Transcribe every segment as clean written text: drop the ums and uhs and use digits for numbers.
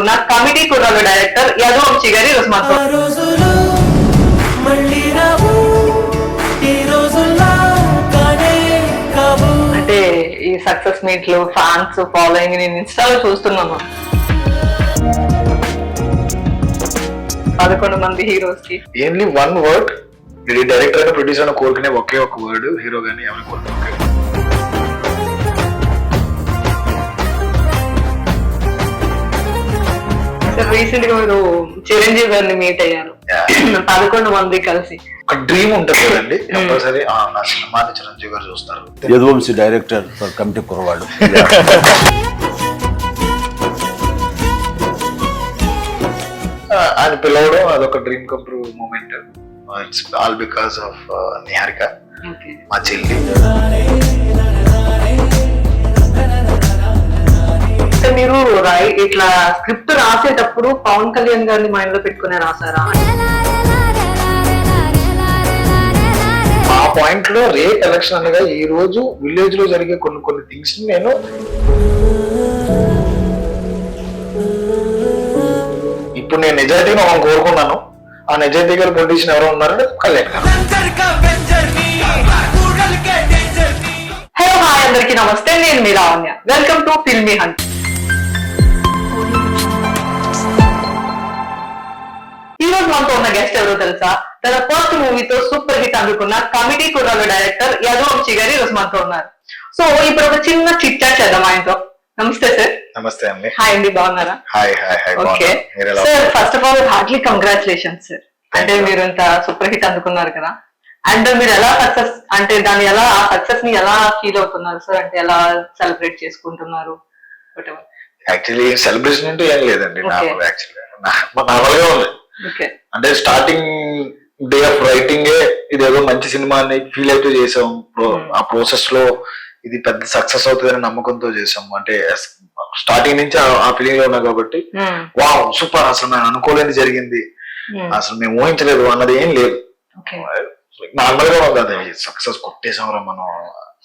అందుకున్న committee కుర్రాలు director Yaduvanshi గారు ఈరోజు మాతో అంటే ఈ సక్సెస్ మీట్లు ఫ్యాన్స్ ఫాలోయింగ్ నేను ఇన్స్టాలో చూస్తున్నాను. 11 మంది హీరోస్ కి ఓన్లీ వన్ వర్డ్, డైరెక్టర్ అయినా ప్రొడ్యూసర్ అయినా కోరుకునే ఒకే ఒక వర్డ్, హీరో గానీ ఎవరి కోరుకునే రీసెంట్ గా మీరు చిరంజీవి గారిని మీట్ అయ్యారు. 11 మంది కలిసి ఒక డ్రీమ్ ఉంటుంది కదండి, కంపల్సరీ నా సినిమాని చిరంజీవి గారు చూస్తారు. యదువంశీ డైరెక్టర్ ఫర్ కమిటీ కుర్రవాడు. ఆయన పిలవడం అదొక dream come true moment. It's all because of Niharika, మా చెల్లి. మీరు ఇట్లా స్క్రిప్ట్ రాసేటప్పుడు పవన్ కళ్యాణ్ గారిని మైండ్ లో పెట్టుకునే రాసారా? ఆ పాయింట్ లో రేట్ ఎలక్షన్ అనగా ఈ రోజు విలేజ్ లో జరిగే కొన్ని థింగ్స్ నేను ఇప్పుడు నేను నిజాయితీగా మనం కోరుకున్నాను. ఆ నిజాయితీ గారు ప్రొడ్యూషన్ ఎవరో ఉన్నారంటే కళ్యాణ్ గారు. హలో హాయ్ అందరికి నమస్తే, నేను మీ Lavanya. Welcome to Filmy Hunt. ఈ రోజు మనతో ఉన్న గెస్ట్ ఎవరో తెలుసా? తన ఫస్ట్ మూవీతో సూపర్ హిట్ అందుకున్న కమిటీ కుర్రాలు డైరెక్టర్ యదువంశీ గారు ఈరోజు మనతో ఉన్నారు. సో ఇప్పుడు ఒక చిన్న చిట్ చాట్ చేద్దాం ఆయనతో. నమస్తే సార్. నమస్తే అండి. హాయ్ అండి, బాగున్నారా? Hi. Okay sir, first of all Hartley congratulations sir. అంటే మీరు ఇంత సూపర్ హిట్ అందుకున్నారు కదా, అండ్ మీరు ఎలా సక్సెస్ అంటే దాన్ని ఎలా ఆ సక్సెస్ ని ఎలా ఫీల్ అవుతున్నారు సార్? అంటే ఎలా సెలబ్రేట్ చేసుకుంటున్నారు? యాక్చువల్లీ సెలబ్రేషన్ అంటే ఏం లేదండి, నార్మల్గా ఉంది. అంటే స్టార్టింగ్ డే ఆఫ్ రైటింగ్ ఇదేదో మంచి సినిమా అని ఫీల్ అయితే చేసాం. ఆ ప్రాసెస్ లో ఇది పెద్ద సక్సెస్ అవుతుందని నమ్మకంతో చేసాం. అంటే స్టార్టింగ్ నుంచి ఆ ఫీలింగ్ లో ఉన్నా కాబట్టి వావ్ సూపర్, అసలు నేను అనుకోలేని జరిగింది, అసలు మేము ఊహించలేదు అన్నది ఏం లేదు. నార్మల్ గా ఉంది, అది సక్సెస్ కొట్టేసాం మనం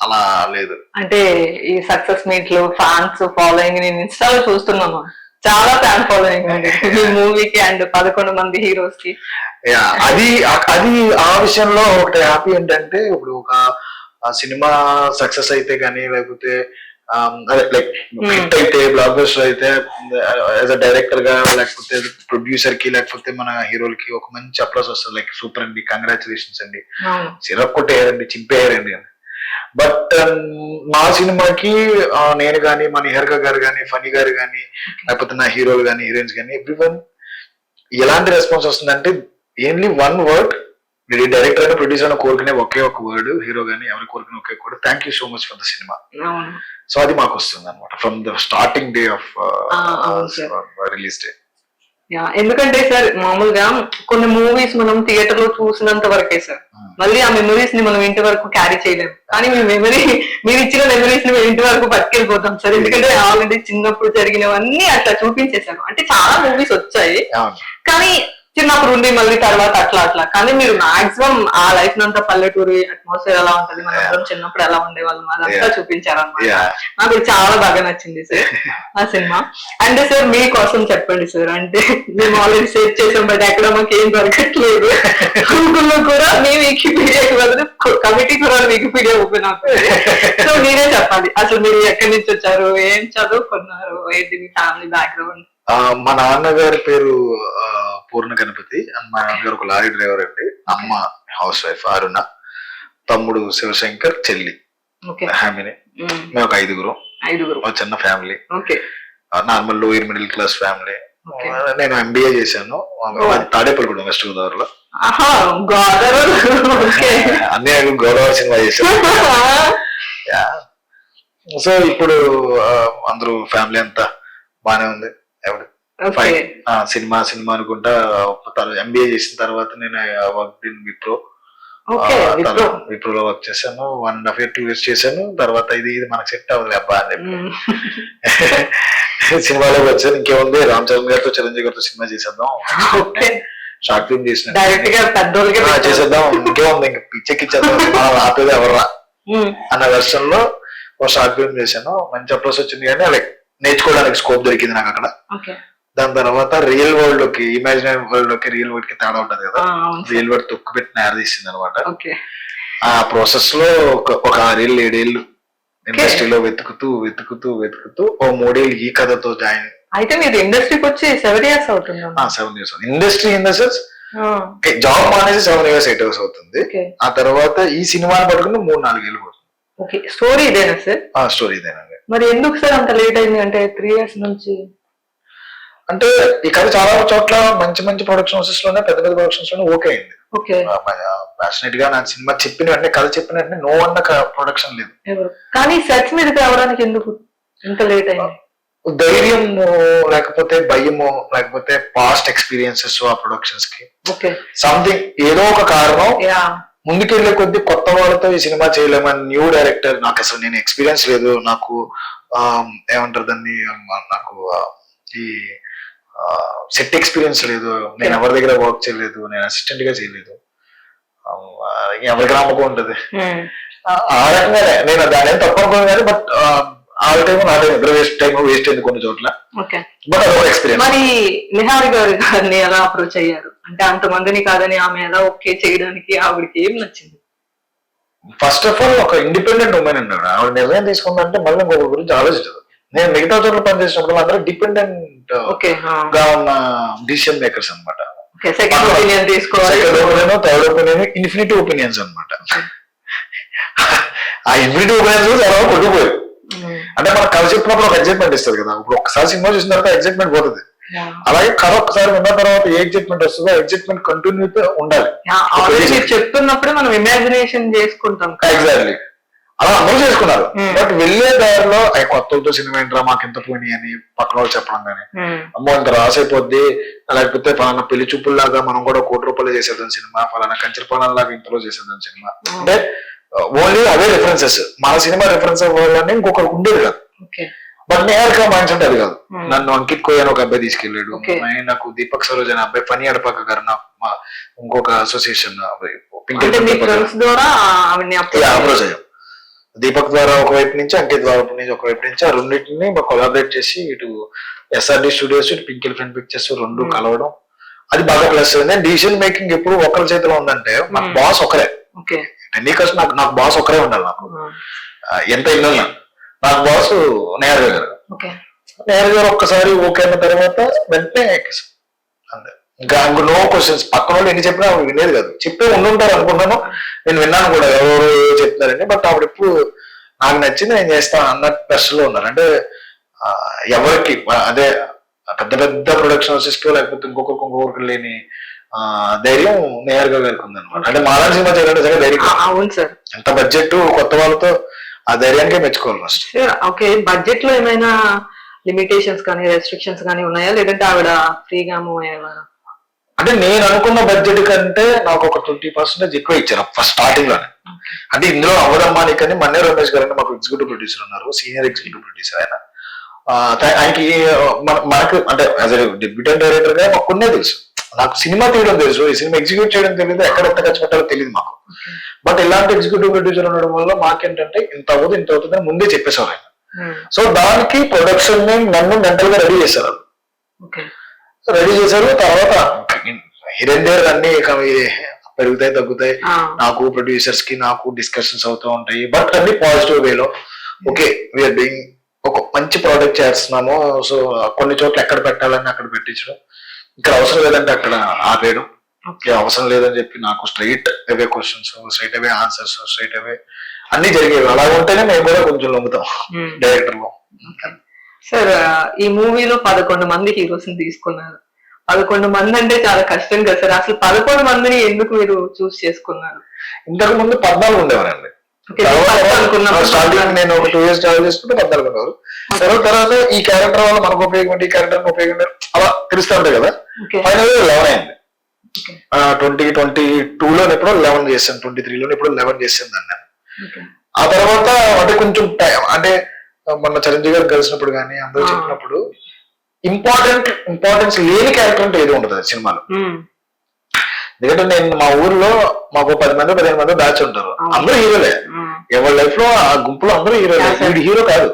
అలా లేదు. అంటే ఈ సక్సెస్ మీట్లు ఫ్యాన్స్ ఫాలోయింగ్ నేను ఇన్స్టాలో చూస్తున్నాను, చాలా ఫ్యాన్ ఫాలోయింగ్ ఉంది ఈ మూవీకి అండ్ 11 మంది హీరోస్ కి. అది ఆ విషయంలో ఒకటి హ్యాపీ ఏంటంటే, ఇప్పుడు ఒక సినిమా సక్సెస్ అయితే కానీ లేకపోతే లైక్ హిట్ అయితే బ్లాక్ బస్టర్ అయితే యాజ్ అ డైరెక్టర్ గా లేకపోతే ప్రొడ్యూసర్ కి లేకపోతే మన హీరోలకి ఒక మంచి అప్లాస్ వస్తుంది. లైక్ సూపర్ అండి, కంగ్రాచులేషన్స్ అండి, సిరప్ కొట్టేయారండి, చింపేయారండి అని. బట్ మా సినిమాకి నేను కానీ మా నిహారిక గారు కానీ ఫనీ గారు కానీ లేకపోతే నా హీరోలు కానీ హీరోయిన్స్ కానీ ఎవ్రీవన్ ఎలాంటి రెస్పాన్స్ వస్తుందంటే, ఓన్లీ వన్ వర్డ్, డైరెక్టర్ అయినా ప్రొడ్యూసర్ అయినా కోరుకునే ఒకే ఒక వర్డ్, హీరో గానీ ఎవరు కోరుకునే ఒకే word, thank you so much for the cinema. So అది మాకు వస్తుంది అనమాట from the starting day of release day. ఎందుకంటే సార్ మామూలుగా కొన్ని మూవీస్ మనం థియేటర్ లో చూసినంత వరకే సార్, మళ్ళీ ఆ మెమరీస్ ని మనం ఇంటి వరకు క్యారీ చేయలేము. కానీ మీ మెమరీ, మీరు ఇచ్చిన మెమరీస్ ని మేము ఇంటి వరకు పట్టుకెళ్ళిపోతాం సార్. ఎందుకంటే ఆల్రెడీ చిన్నప్పుడు జరిగినవన్నీ అట్లా చూపించేశారు. అంటే చాలా మూవీస్ వచ్చాయి కానీ చిన్నప్పుడు ఉండి మళ్ళీ తర్వాత అట్లా కానీ మీరు మాక్సిమం ఆ లైఫ్ నంతా పల్లెటూరి అట్మాస్ఫియర్ ఎలా ఉంటది, మనం చిన్నప్పుడు ఎలా ఉండేవాళ్ళం అదంతా చూపించారన్నమాట. నాకు చాలా బాగా నచ్చింది సార్ ఆ సినిమా. అంటే సార్ మీకోసం చెప్పండి సార్, అంటే మేము ఆల్రెడీ సెర్చ్ చేసాం బట్ ఎక్కడ మాకు ఏం దొరకట్లేదు. గూగుల్లో కూడా మీ వికీపీడియాకి బదులు కమిటీ కూడా వికీపీడియా ఓపెన్ అవుతుంది. సో మీరే చెప్పాలి, అసలు మీరు ఎక్కడి నుంచి వచ్చారు, ఏం చదువుకున్నారు, ఏంటి మీ ఫ్యామిలీ బ్యాక్గ్రౌండ్? మా నాన్నగారి పేరు పూర్ణ గణపతి, మా నాన్నగారు ఒక లారీ డ్రైవర్ అండి, అమ్మ హౌస్ వైఫ్ అరుణ, తమ్ముడు శివశంకర్, చెల్లి హామిని. మేము ఒక ఐదుగురు, ఒక చిన్న family, normal lower middle class family. నేను ఎంబీఏ చేశాను తాడేపల్లిగూడెం వెస్ట్ గోదావరిలో. అన్ని గోదావరి సినిమా చేశాను. సో ఇప్పుడు అందరూ ఫ్యామిలీ అంతా బానే ఉంది. సినిమా అనుకుంటా ఎంబీఏ చేసిన తర్వాత నేను వర్క్ ఇన్ విప్రోలో వర్క్ చేశాను. 1.5 years 2 years చేశాను. తర్వాత ఇది మనకు సెట్ అవ్వదు అబ్బా అని సినిమాలోకి వచ్చాను. ఇంకేముంది, రామ్ చరణ్ గారితో చిరంజీవి గారితో సినిమా చేసేద్దాం, షార్ట్ ఫిల్మ్ చేసిన చేసేద్దాం, ఇంకేముంది ఇంకా పిచ్చెక్కిచ్చేద్దాం, ఆపేది ఎవర్రా అన్న వెర్షన్ లో ఒక షార్ట్ ఫిల్మ్ చేశాను. మంచి అప్రోచ్ వచ్చింది కానీ అలా నేర్చుకోవడానికి స్కోప్ దొరికింది నాకు అక్కడ. దాని తర్వాత రియల్ వరల్డ్ లోకి ఇమాజినరీ వరల్డ్ లోకి రియల్ వరల్డ్ కి తేడా ఉంటది కదా, అవును సార్. రియల్ వరల్డ్ తొక్కు పెట్టి నేరదీసింది అనమాట. ఓకే. ఆ ప్రాసెస్ లో ఒక 6 ఏళ్ళు 7 ఏళ్ళు ఇండస్ట్రీలో వెతుకుతూ ఓ 3 ఏళ్ళు ఈ కథతో జాయిన్. అయితే మీరు ఇండస్ట్రీకి వచ్చి 7 years అవుతుంది. 7 years industry in the sense job మానేసి 7 years 8 years అవుతుంది. ఆ తర్వాత ఈ సినిమాని పట్టుకుని 3-4 ఏళ్ళు పడుతుంది. ఓకే. స్టోరీ ఇదేనా సార్? స్టోరీ ఇదేనండి. మరి ఎందుకు సార్ అంత లేట్ అయింది అంటే 3 years నుంచి? అంటే ఈ కథ చాలా చోట్ల మంచి మంచి ప్రొడక్షన్ హౌసెస్ లోనే పెద్ద పెద్ద ప్రొడక్షన్స్ లోనే ఓకే అయింది. ఓకే. ప్యాషనెట్ గా నా సినిమా చెప్పిన వెంటనే కథ చెప్పిన వెంటనే నో అన్న ప్రొడక్షన్ లేదు. కానీ సెట్స్ మీద రావడానికి ఎందుకు ఇంత లేట్ అయింది? ధైర్యం లేకపోతే భయము లేకపోతే పాస్ట్ ఎక్స్పీరియన్సెస్ ఆ ప్రొడక్షన్స్ కి సంథింగ్ ఏదో ఒక కారణం ముందుకెళ్లే కొద్ది కొత్త వాళ్ళతో ఈ సినిమా చేయలేమని న్యూ డైరెక్టర్, నాకు అసలు నేను ఎక్స్పీరియన్స్ లేదు, నాకు ఏమంటారు దాన్ని, నాకు ఈ సెట్ ఎక్స్పీరియన్స్ లేదు, నేను ఎవరి దగ్గర వర్క్ చేయలేదు, నేను అసిస్టెంట్ గా చేయలేదు, ఎవరికి నమ్మకం ఉంటది. ఆ రకంగానే నేను దాని ఏం తప్పు అనుకోను కానీ బట్ ఆ టైం నా టైం వేస్ట్ అయింది కొన్ని చోట్ల. బట్ అదొక ఎక్స్పీరియన్స్. మరి నిహారి గారిని ఎలా అప్రోచ్ అయ్యారు అంటే అంతమందిని కాదని ఆమె ఎలా ఓకే చేయడానికి ఆవిడకి ఏం నచ్చింది? ఫస్ట్ ఆఫ్ ఆల్ ఒక ఇండిపెండెంట్ ఉమెన్ అన్నాడు. ఆవిడ నిర్ణయం తీసుకుందంటే మళ్ళీ ఇంకొక గురించి ఆలోచించదు. నేను మిగతా చోట్ల పనిచేసినప్పుడు అందరూ డిపెండెంట్ గా ఉన్న డిసిషన్ మేకర్స్ అనమాట. సెకండ్ ఒపీనియన్ తీసుకోవాలి, థర్డ్ ఒపీనియన్, ఇన్ఫినిటీ ఒపీనియన్స్ అనమాట. ఆ ఇన్ఫినిటీ ఒపీనియన్స్ చాలా కొట్టుకుపోయారు. అంటే మనకు కథ చెప్పినప్పుడు ఒక ఎగ్జైట్మెంట్ ఇస్తుంది కదా, ఇప్పుడు ఒక్కసారి సినిమా చూసిన తర్వాత ఎగ్జైట్మెంట్ పోతుంది. అలాగే కథ ఒక్కసారి విన్న తర్వాత ఏ ఎగ్జైట్మెంట్ వస్తుందో ఎగ్జైట్మెంట్ కంటిన్యూ ఉండాలి. చెప్తున్నప్పుడు మనం ఇమాజినేషన్ చేసుకుంటాం. ఎగ్జాక్ట్లీ అలా అందరూ చేసుకున్నారు. బట్ వెళ్లే దారిలో కొత్తలతో సినిమా ఏంట్రా మాకు ఎంత పోయినాయి అని పక్కన వాళ్ళు చెప్పడం కానీ, అమ్మో ఇంత రాసైపోద్ది, లేకపోతే ఫలానా పెళ్లి చూపుల్లాగా మనం కూడా 1 కోటి రూపాయలు చేసేద్దాం సినిమా, ఫలానా కంచరపాలెం లాగా ఇంతలో చేసేద్దాం సినిమా, అంటే ఓన్లీ అవే రిఫరెన్సెస్. మన సినిమా రిఫరెన్స్ అవ్వాలని ఇంకొకరికి ఉండేది కాదు. బట్ నేరుగా మైండ్ సెట్ అది కాదు. నన్ను అంకిత్ కోయ్ అని ఒక అబ్బాయి తీసుకెళ్ళాడు, నాకు దీపక్ సరోజ్ అనే అబ్బాయి, ఫనీ అడపాక గారు ఇంకొక అసోసియేషన్ అప్రోచ్ అయ్యాం. దీపక్ ద్వారా ఒకవైపు నుంచి, అంకిత్ ద్వారా నుంచి ఒకవైపు నుంచి, ఆ రెండింటిని కొలాబరేట్ చేసి ఇటు ఎస్ఆర్డి స్టూడియోస్ ఇటు పింక్ ఎలిఫెంట్ పిక్చర్స్ రెండు కలవడం, అది బాగా ప్లస్ అయింది. డిసిషన్ మేకింగ్ ఎప్పుడు ఒకరి చేతిలో ఉందంటే నాకు బాస్ ఒకరే. నీకోసం నాకు బాస్ ఒకరే ఉండాలి. నాకు ఎంత ఇల్లు నాకు బాస్ నేహర్ గారు. నేహర్ గారు ఒక్కసారి ఓకే అన్న తర్వాత వెంటనే అంతే, ఇంకా నో క్వశ్చన్స్. పక్కన వాళ్ళు ఎన్ని చెప్పినా వినేది కాదు. చెప్పే ఉండుంటారు అనుకున్నాను, నేను విన్నాను కూడా ఎవరు చెప్తున్నారని. బట్ ఆవిడ ఎప్పుడు నాకు నచ్చింది నేను చేస్తాను అన్న ప్రెషర్లో ఉన్నారు. అంటే ఎవరికి అదే పెద్ద పెద్ద ప్రొడక్షన్ హౌసెస్ కి లేకపోతే ఇంకొకరికి లేని ధైర్యం నేహర్ గారికి ఉందన్నమాట. అంటే మాలాంటి సినిమా చేయాలంటే సరే ధైర్యం. అవును సార్. ఎంత బడ్జెట్ కొత్త వాళ్ళతో ఆ ధైర్యానికే మెచ్చుకోవాలి ఫస్ట్. ఓకే. బడ్జెట్ లో ఏమైనా లిమిటేషన్స్ కానీ రెస్ట్రిక్షన్స్ కానీ ఉన్నాయా, లేదంటే ఆవిడ ఫ్రీగా మూవ్ అయ్యేవారా? అంటే నేను అనుకున్న బడ్జెట్ కంటే నాకు ఒక 20% ఎక్కువ ఇచ్చారు ఫస్ట్ స్టార్టింగ్ లోనే. అంటే ఇందులో అవదమ్మాని కానీ మన్నే రమేష్ గారు మాకు ఎగ్జిక్యూటివ్ ప్రొడ్యూసర్ ఉన్నారు, సీనియర్ ఎగ్జిక్యూటివ్ ప్రొడ్యూసర్ ఆయన. ఆయనకి మనకు అంటే యాజ్ ఎ డెబ్యూటెంట్ డైరెక్టర్ గా మాకు కొన్నే తెలుసు. నాకు సినిమా తీయడం తెలుసు, ఈ సినిమా ఎగ్జిక్యూట్ చేయడం తెలియదు, ఎక్కడ ఎంత ఖర్చు పెట్టాలో తెలియదు మాకు. బట్ ఇలాంటి ఎగ్జిక్యూటివ్ ప్రొడ్యూసర్ ఉండడం వల్ల మాకేంటంటే ఇంత అవుతుంది అని ముందే చెప్పేశారు ఆయన. సో దానికి ప్రొడక్షన్ నన్ను మెంటల్ గా రెడీ చేశారు. తర్వాత హిరెండర్ అన్ని పెరుగుతాయి తగ్గుతాయి, నాకు ప్రొడ్యూసర్స్ కి నాకు డిస్కషన్స్ అవుతూ ఉంటాయి. బట్ అన్ని పాజిటివ్ వేలో ఓకే వీఆర్ డూయింగ్ ఒక మంచి ప్రోడక్ట్ చేస్తున్నాము. సో కొన్ని చోట్ల ఎక్కడ పెట్టాలని అక్కడ పెట్టించడం, ఇక్కడ అవసరం లేదంటే అక్కడ ఆపేయడం, అవసరం లేదని చెప్పి నాకు స్ట్రైట్ అవే క్వశ్చన్స్, స్ట్రైట్ అవే ఆన్సర్స్, స్ట్రైట్ అవే అన్ని జరిగేవి. అలా ఉంటేనే మేము కూడా కొంచెం లొంగుతాం డైరెక్టర్ లో. సార్ ఈ మూవీలో 11 మంది హీరోస్ ని తీసుకున్నారు. 11 మంది అంటే చాలా కష్టం కదా సార్. అసలు 11 మందిని ఎందుకు మీరు చూస్ చేసుకున్నారు? ఇంతకు ముందు 14 ఉండేవారండి. స్టార్టింగ్ నేను ఒక 2 years ట్రావెల్ చేసుకుంటే 14 ఉండేవారు. తర్వాత ఈ క్యారెక్టర్ వల్ల మనకు ఉపయోగం, ఈ క్యారెక్టర్ ఉపయోగం అలా తెలుస్తూ ఉంటాయి కదా. ఫైనల్ 11 అయింది. 2022లో ఎప్పుడో 11 చేశాను, 23లో ఎప్పుడో 11 చేశాను దాన్ని. ఆ తర్వాత అంటే కొంచెం టైం, అంటే మొన్న చిరంజీవి గారు కలిసినప్పుడు కానీ అందరూ చెప్పినప్పుడు ఇంపార్టెన్స్ లేని క్యారెక్టర్ అంటే ఏదో ఉంటుంది సినిమాలో. ఎందుకంటే నేను మా ఊర్లో మాకు 10 మంది 15 మంది బ్యాచ్ ఉంటారు, అందరూ హీరోలే. ఎవరి లైఫ్ లో ఆ గుంపులో అందరూ హీరోలే. వీడు హీరో కాదు,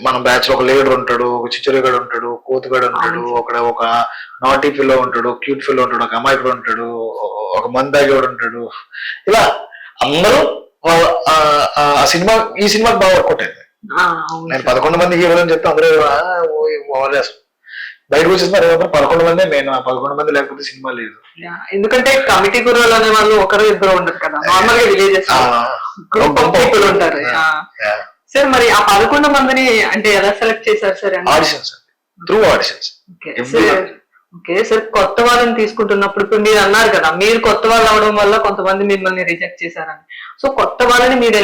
మన బ్యాచ్ లో ఒక లీడర్ ఉంటాడు, ఒక చిచ్చరిగాడు ఉంటాడు, కోతిగాడు ఉంటాడు, ఒక నాటీ ఫిల్లో ఉంటాడు, క్యూట్ ఫిల్లో ఉంటాడు, ఒక అమాయకుడు ఉంటాడు, ఒక మందాగేవాడు ఉంటాడు. ఇలా అందరూ ఆ సినిమా ఈ సినిమాకి బాగా వర్కౌట్ అయింది. నేను 11 మంది హీరోలు అని చెప్తే అందరూ బయట వచ్చేస్తున్నారు. 11 మంది, నేను 11 మంది లేకపోతే సినిమా లేదు. ఎందుకంటే కమిటీ గురువులు అనే వాళ్ళు ఒకరు ఇద్దరు ఉండరు కదా, నార్మల్ గా విలేజెస్ పీపుల్ ఉంటారు. సార్ మరి ఆ 11 మందిని అంటే ఎలా సెలెక్ట్ చేశారు sir? Auditions, through auditions. Okay sir, కొత్త వాళ్ళని తీసుకుంటున్నప్పుడు ఇప్పుడు మీరు అన్నారు కదా, మీరు కొత్త వాళ్ళు అవడం వల్ల కొంతమంది మిమ్మల్ని రిజెక్ట్ చేశారని. సో కొత్త వాళ్ళని మీరు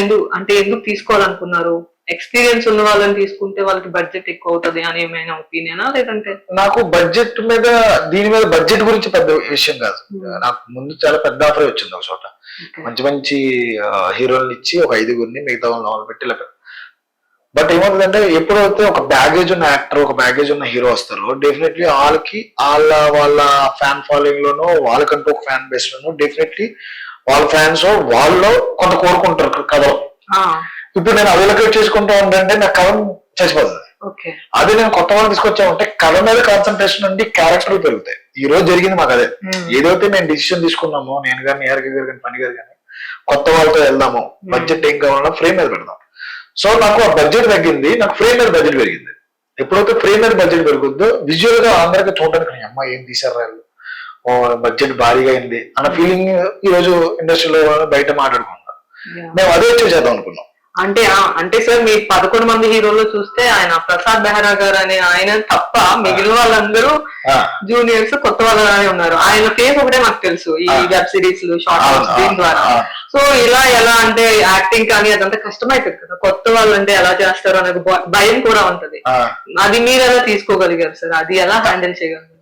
ఎందుకు తీసుకోవాలనుకున్నారు? ఎక్స్పీరియన్స్ ఉన్న వాళ్ళని తీసుకుంటే వాళ్ళకి బడ్జెట్ ఎక్కువ అవుతుంది అని ఏమైనా ఒపీనియనా, లేదంటే? నాకు బడ్జెట్ మీద, దీని మీద బడ్జెట్ గురించి పెద్ద విషయం కాదు. నాకు ముందు చాలా పెద్ద ఆఫర్ వచ్చింది ఒక చోట. మంచి మంచి హీరోలు ఇచ్చి ఒక 5గురిని మిగతా వాళ్ళని పెట్టి ఇలా. బట్ ఏమవుతుందంటే ఎప్పుడైతే ఒక బ్యాగేజ్ ఉన్న యాక్టర్, ఒక బ్యాగేజ్ ఉన్న హీరో వస్తారో డెఫినెట్లీ వాళ్ళ ఫ్యాన్ ఫాలోయింగ్ లోనో, వాళ్ళకంటూ ఒక ఫ్యాన్ బేస్ లోనో డెఫినెట్లీ వాళ్ళ ఫ్యాన్స్ వాళ్ళు కొంత కోరుకుంటారు కథ. ఇప్పుడు నేను అవైలబుల్ చేసుకుంటా ఉంటే నాకు కథ చచ్చిపోతుంది. అదే నేను కొత్త వాళ్ళు తీసుకొచ్చామంటే కథ మీద కాన్సన్ట్రేషన్ నుండి క్యారెక్టర్ పెరుగుతాయి. ఈ రోజు జరిగింది మాకు అదే. ఏదైతే మేము డిసిషన్ తీసుకున్నామో, నేను కానీ నిహారిక గారు కానీ పని గారు కానీ, కొత్త వాళ్ళతో వెళ్దాము, బడ్జెట్ ఏం కావాలన్నా ఫ్రేమ్ మీద పెడదాం. సో నాకు ఆ బడ్జెట్ తగ్గింది, నాకు ఫ్రేమ్ మీద బడ్జెట్ పెరిగింది. ఎప్పుడైతే ఫ్రేమ్ మీద బడ్జెట్ పెరుగుద్దో విజువల్ గా అందరికీ చూడడానికి అమ్మ ఏం తీసారు వాళ్ళు, బడ్జెట్ భారీగా అయింది అన్న ఫీలింగ్ ఈ రోజు ఇండస్ట్రీలో బయట మాట్లాడుకుంటాం. మేము అదే చేద్దాం అనుకున్నాం. అంటే సార్ మీ 11 మంది హీరోలు చూస్తే ఆయన ప్రసాద్ బెహ్రా గారు అనే ఆయన తప్ప మిగిలిన వాళ్ళందరూ జూనియర్స్, కొత్త వాళ్ళనే ఉన్నారు. ఆయన ఫేస్ ఒకటే నాకు తెలుసు ఈ వెబ్ సిరీస్ లు, షార్ట్ ఫిల్మ్స్, దీని ద్వారా. సో ఇలా ఎలా అంటే యాక్టింగ్ కానీ అదంతా కష్టమైపోతుంది కదా, కొత్త వాళ్ళు అంటే ఎలా చేస్తారు అనే భయం కూడా ఉంటది. అది మీరు ఎలా తీసుకోగలిగారు సార్? అది ఎలా హ్యాండిల్ చేయగలరు?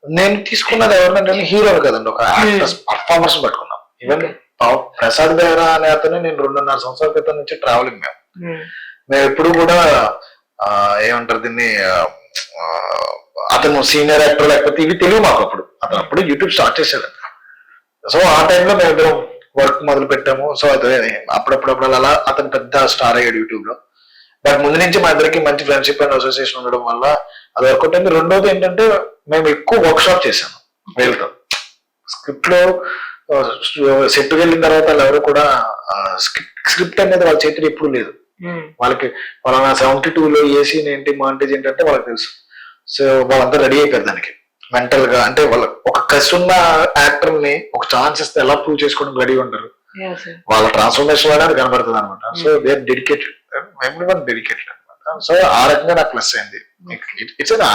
నేను తీసుకున్నది ఎవరినంటే హీరో కదండి, ఒక యాక్టర్స్ పర్ఫార్మర్స్ పట్టుకున్నాం. ఈవెన్ ప్రసాద్ బెహ్రా అనే అతను నేను 2.5 సంవత్సరాల క్రితం నుంచి ట్రావెలింగ్. మేము ఎప్పుడు కూడా ఏమంటారు దీన్ని, అతను సీనియర్ యాక్టర్ లేకపోతే ఇవి తెలియదు మాకు. అతను అప్పుడు యూట్యూబ్ స్టార్ట్ చేశాడు. సో ఆ టైంలో మేము ఇద్దరం వర్క్ మొదలు పెట్టాము. సో అదే అప్పుడప్పుడు అలా అతను పెద్ద స్టార్ అయ్యాడు యూట్యూబ్ లో. బట్ ముందు నుంచి మా ఇద్దరికి మంచి ఫ్రెండ్షిప్ అండ్ అసోసియేషన్ ఉండడం వల్ల అది వర్కౌట్ అయింది. రెండోది ఏంటంటే మేము ఎక్కువ వర్క్ షాప్ చేశాము వీళ్ళతో. స్క్రిప్ట్ లో సెట్ వెళ్ళిన తర్వాత వాళ్ళు ఎవరు కూడా స్క్రిప్ట్ అనేది వాళ్ళ చేతిలో ఎప్పుడు లేదు. వాళ్ళకి వాళ్ళ 72లో ఏ సీన్ ఏంటి, మాంటేజ్ ఏంటంటే వాళ్ళకి తెలుసు. సో వాళ్ళంతా రెడీ అయిపోయారు దానికి మెంటల్ గా. అంటే వాళ్ళ ఒక కసి ఉన్న యాక్టర్ ని ఒక ఛాన్స్ ఇస్తే ఎలా ప్రూవ్ చేసుకోవడం రెడీ ఉంటారు. వాళ్ళ ట్రాన్స్ఫర్మేషన్ అనేది కనబడుతుంది అనమాట. So they are dedicated, everyone dedicated అనమాట. సో ఆ రకంగా నాకు ప్లస్ అయింది. It's an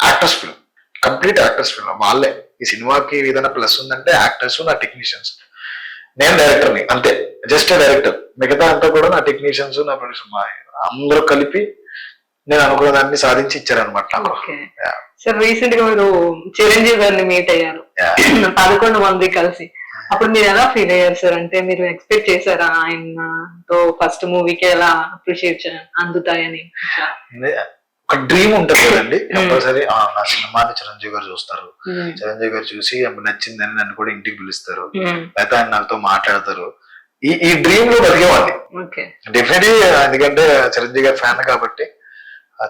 actors film, complete actors film. వాళ్ళే ఈ సినిమాకి ఏదైనా ప్లస్ ఉందంటే యాక్టర్స్, నా టెక్నీషియన్స్. నేను డైరెక్టర్ని అంతే, జస్ట్ డైరెక్టర్. మిగతా అంతా కూడా నా టెక్నీషియన్స్, నా ప్రొడ్యూసర్, అందరూ కలిపి నేను అనుకున్న దాన్ని సాధించి ఇచ్చారనమాట. సార్ రీసెంట్ గా మీరు చిరంజీవి గారిని మీట్ అయ్యారు 11 మంది కలిసి. అప్పుడు మీరు ఎలా ఫీల్ అయ్యారు సార్? అంటే మీరు ఎక్స్పెక్ట్ చేశారా ఆయనతో ఫస్ట్ మూవీకి ఎలా అప్రిషియేట్ అందుతాయని? ఒక డ్రీమ్ ఉంటుంది కదండి కంపల్సరీ. నా సినిమాని చిరంజీవి గారు చూస్తారు, చిరంజీవి గారు చూసి నచ్చిందని నన్ను కూడా ఇంటికి పిలుస్తారు, లేకపోతే ఆయన నాతో మాట్లాడతారు. ఈ డ్రీమ్ లో బతికేవాడిని డెఫినెట్లీ. ఎందుకంటే చిరంజీవి గారి ఫ్యాన్ కాబట్టి